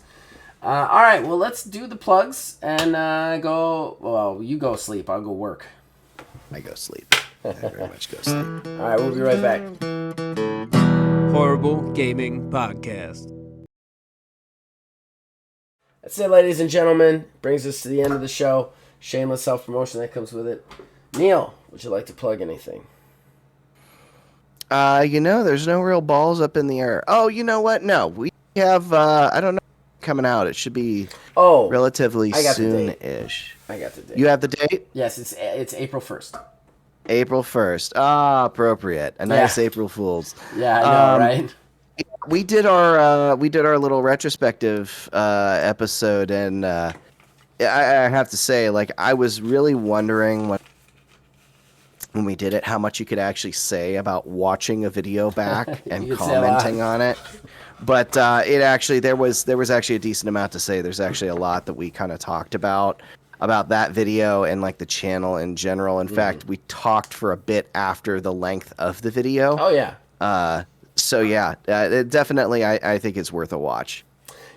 All right, well, let's do the plugs and go. Well, you go sleep. I'll go work. I go sleep. I very much go sleep. All right, we'll be right back. Horrible Gaming Podcast. That's it, ladies and gentlemen. Brings us to the end of the show. Shameless self-promotion that comes with it. Neil, would you like to plug anything? There's no real balls up in the air. Oh, you know what? No, we have, I don't know, coming out. It should be relatively soon-ish. I got the date. You have the date? Yes, it's April 1st. April 1st. Ah, appropriate. A nice April Fool's. Yeah, I know, right? We did our little retrospective episode, and I have to say, like, I was really wondering when we did it, how much you could actually say about watching a video back and commenting on it. But there was actually a decent amount to say. There's actually a lot that we kind of talked about that video and like the channel in general. In fact, we talked for a bit after the length of the video. Oh yeah. Definitely, I think it's worth a watch.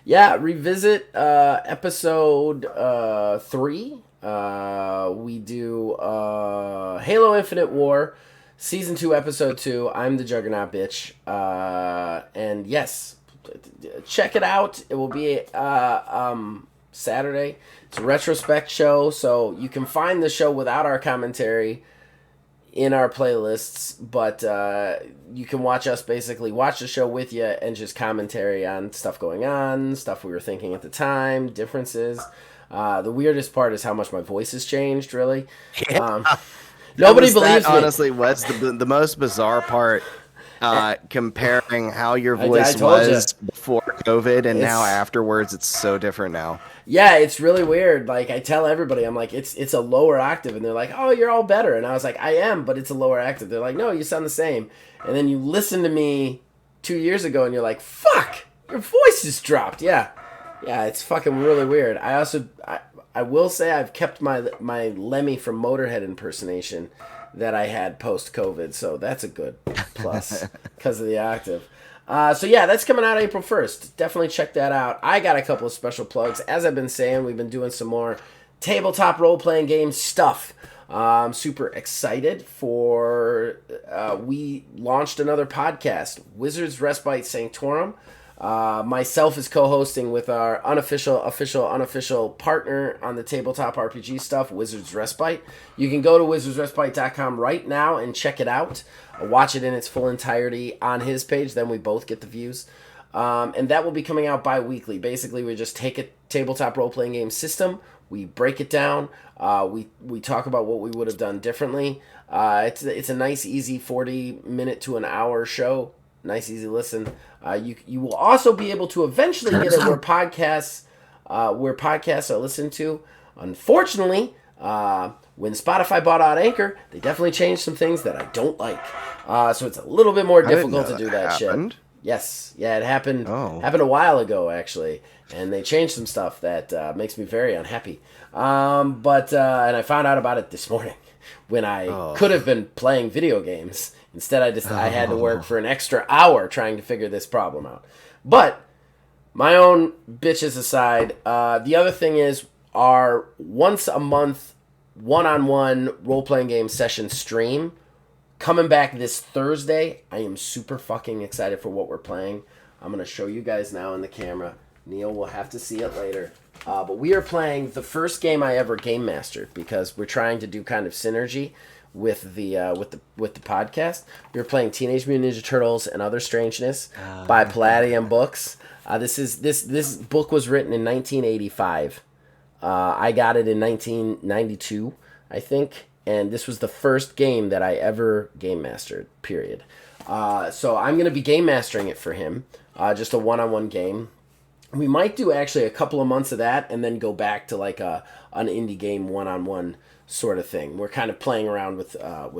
Yeah, revisit episode 3. We do Halo Infinite War, Season 2, Episode 2. I'm the Juggernaut bitch. And yes, check it out. It will be Saturday. It's a retrospect show, so you can find the show without our commentary in our playlists, but you can watch us basically watch the show with you and just commentary on stuff going on, stuff we were thinking at the time, differences. The weirdest part is how much my voice has changed, really. Nobody believes me. Honestly, was the most bizarre part, comparing how your voice was before COVID and now afterwards. It's so different now. Yeah, it's really weird. Like, I tell everybody, I'm like, it's a lower octave, and they're like, oh, you're all better. And I was like, I am, but it's a lower octave. They're like, no, you sound the same. And then you listen to me 2 years ago, and you're like, fuck, your voice just dropped. Yeah, it's fucking really weird. I will say I've kept my Lemmy from Motorhead impersonation that I had post-COVID, so that's a good plus because of the octave. So yeah, that's coming out April 1st. Definitely check that out. I got a couple of special plugs. As I've been saying, we've been doing some more tabletop role-playing game stuff. I'm super excited for... we launched another podcast, Wizards Respite Sanctorum. Myself is co-hosting with our unofficial partner on the tabletop RPG stuff, Wizards Respite. You can go to wizardsrespite.com right now and check it out. Watch it in its full entirety on his page, then we both get the views. And that will be coming out bi-weekly. Basically, we just take a tabletop role-playing game system, we break it down, we talk about what we would have done differently. It's a nice, easy 40-minute to an hour show. Nice, easy listen. You will also be able to eventually get it where podcasts are listened to. Unfortunately, when Spotify bought out Anchor, they definitely changed some things that I don't like. So it's a little bit more difficult to do that shit. Yes, yeah, it happened. Happened a while ago actually, and they changed some stuff that makes me very unhappy. And I found out about it this morning when I could have been playing video games. Instead, I had to work for an extra hour trying to figure this problem out. But my own bitches aside, the other thing is our once a month one-on-one role-playing game session stream coming back this Thursday. I am super fucking excited for what we're playing. I'm going to show you guys now in the camera. Neil will have to see it later. But we are playing the first game I ever game mastered because we're trying to do kind of synergy with the podcast. We were playing Teenage Mutant Ninja Turtles and Other Strangeness by Palladium Books. This book was written in 1985. I got it in 1992, I think. And this was the first game that I ever game mastered, period. So I'm going to be game mastering it for him, just a one-on-one game. We might do actually a couple of months of that and then go back to like an indie game one-on-one sort of thing. We're kind of playing around with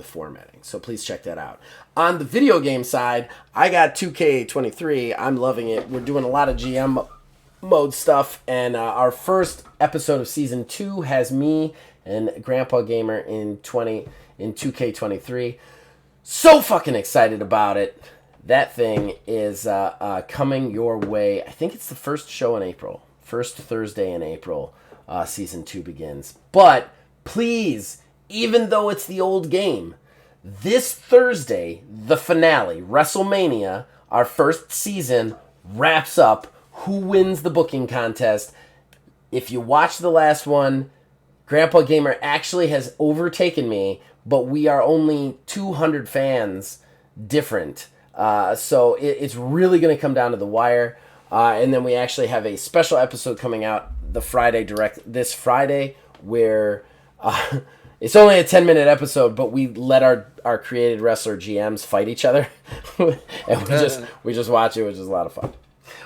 formatting, so please check that out. On the video game side, I got 2K23. I'm loving it. We're doing a lot of GM mode stuff, and our first episode of Season 2 has me and Grandpa Gamer in 2K23. So fucking excited about it. That thing is coming your way. I think it's the first show in April. First Thursday in April, Season 2 begins. But please, even though it's the old game, this Thursday, the finale, WrestleMania, our first season, wraps up. Who wins the booking contest? If you watch the last one, Grandpa Gamer actually has overtaken me, but we are only 200 fans different. So it's really going to come down to the wire. And then we actually have a special episode coming out this Friday, where it's only a 10-minute episode, but we let our created wrestler GMs fight each other. And we just watch it, which is a lot of fun.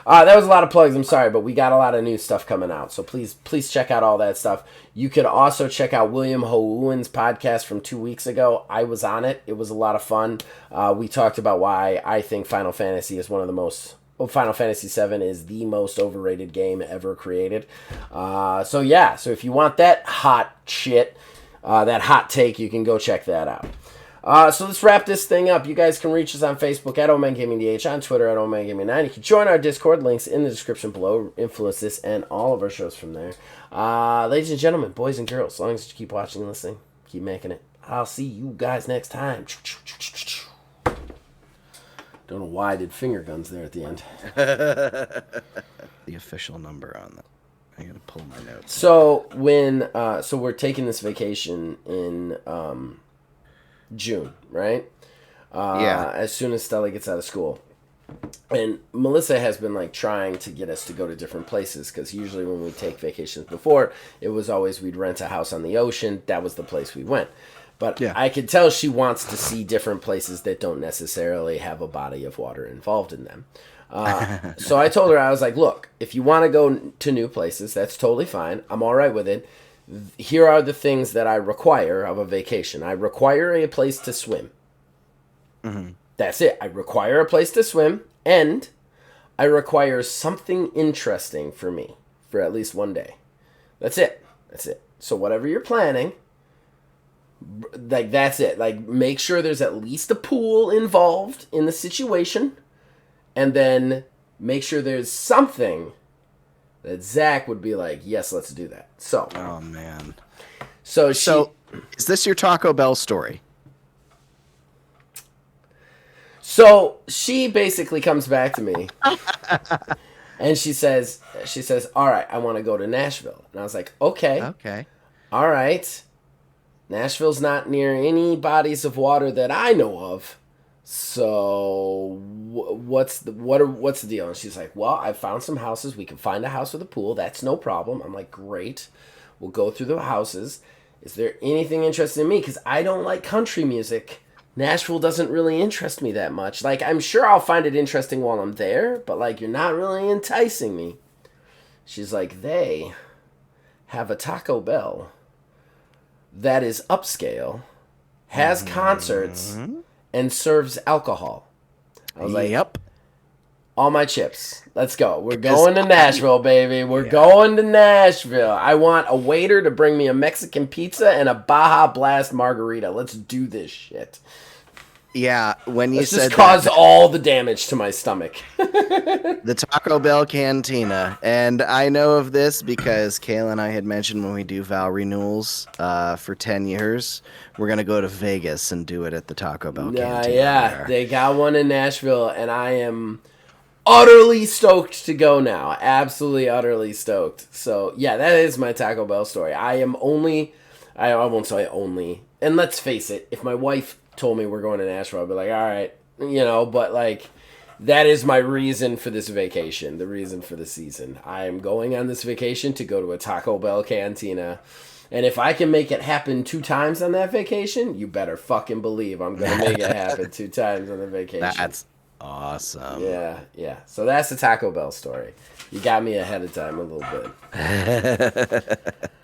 That was a lot of plugs, I'm sorry, but we got a lot of new stuff coming out, so please check out all that stuff. You could also check out William Hoouin's podcast from 2 weeks ago. I was on it. It was a lot of fun. We talked about why I think Final Fantasy is Final Fantasy VII is the most overrated game ever created. So if you want that hot shit, that hot take, you can go check that out. So let's wrap this thing up. You guys can reach us on Facebook at OmanGamingDH, on Twitter at OmanGaming9. You can join our Discord, links in the description below. Influence this and all of our shows from there. Ladies and gentlemen, boys and girls, as long as you keep watching and listening, keep making it. I'll see you guys next time. Don't know why I did finger guns there at the end. The official number on that. I gotta pull my notes. So so we're taking this vacation in June, right? Yeah. As soon as Stella gets out of school. And Melissa has been like trying to get us to go to different places, because usually when we take vacations before, it was always we'd rent a house on the ocean. That was the place we went. But yeah. I could tell she wants to see different places that don't necessarily have a body of water involved in them. So I told her, I was like, look, if you want to go to new places, that's totally fine. I'm all right with it. Here are the things that I require of a vacation. I require a place to swim. Mm-hmm. That's it. I require a place to swim, and I require something interesting for me for at least one day. That's it. So whatever you're planning, like, that's it. Like, make sure there's at least a pool involved in the situation, and then make sure there's something that Zach would be like, yes, let's do that. So. Oh, man. So is this your Taco Bell story? So she basically comes back to me and she says, all right, I want to go to Nashville. And I was like, okay. All right. Nashville's not near any bodies of water that I know of. So what's the deal? And she's like, well, I found some houses. We can find a house with a pool. That's no problem. I'm like, great. We'll go through the houses. Is there anything interesting in me? Because I don't like country music. Nashville doesn't really interest me that much. Like, I'm sure I'll find it interesting while I'm there, but, like, you're not really enticing me. She's like, they have a Taco Bell that is upscale, has concerts, and serves alcohol. I was like, yep. All my chips. Let's go. We're going to Nashville, baby. We're going to Nashville. I want a waiter to bring me a Mexican pizza and a Baja Blast margarita. Let's do this shit. Yeah, when you Let's said just cause all the damage to my stomach. the Taco Bell Cantina, and I know of this because Kayla and I had mentioned when we do vow renewals for 10 years, we're going to go to Vegas and do it at the Taco Bell Cantina. Yeah, there. they got one in Nashville, and I am utterly stoked to go now. Absolutely, utterly stoked. So, yeah, that is my Taco Bell story. I won't say only, and let's face it, if my wife told me we're going to Nashville, I'd be like, all right, but like, that is my reason for this vacation, the reason for the season. I am going on this vacation to go to a Taco Bell Cantina, and if I can make it happen 2 times on that vacation, you better fucking believe I'm going to make it happen 2 times on the vacation. That's awesome. Yeah. So that's the Taco Bell story. You got me ahead of time a little bit.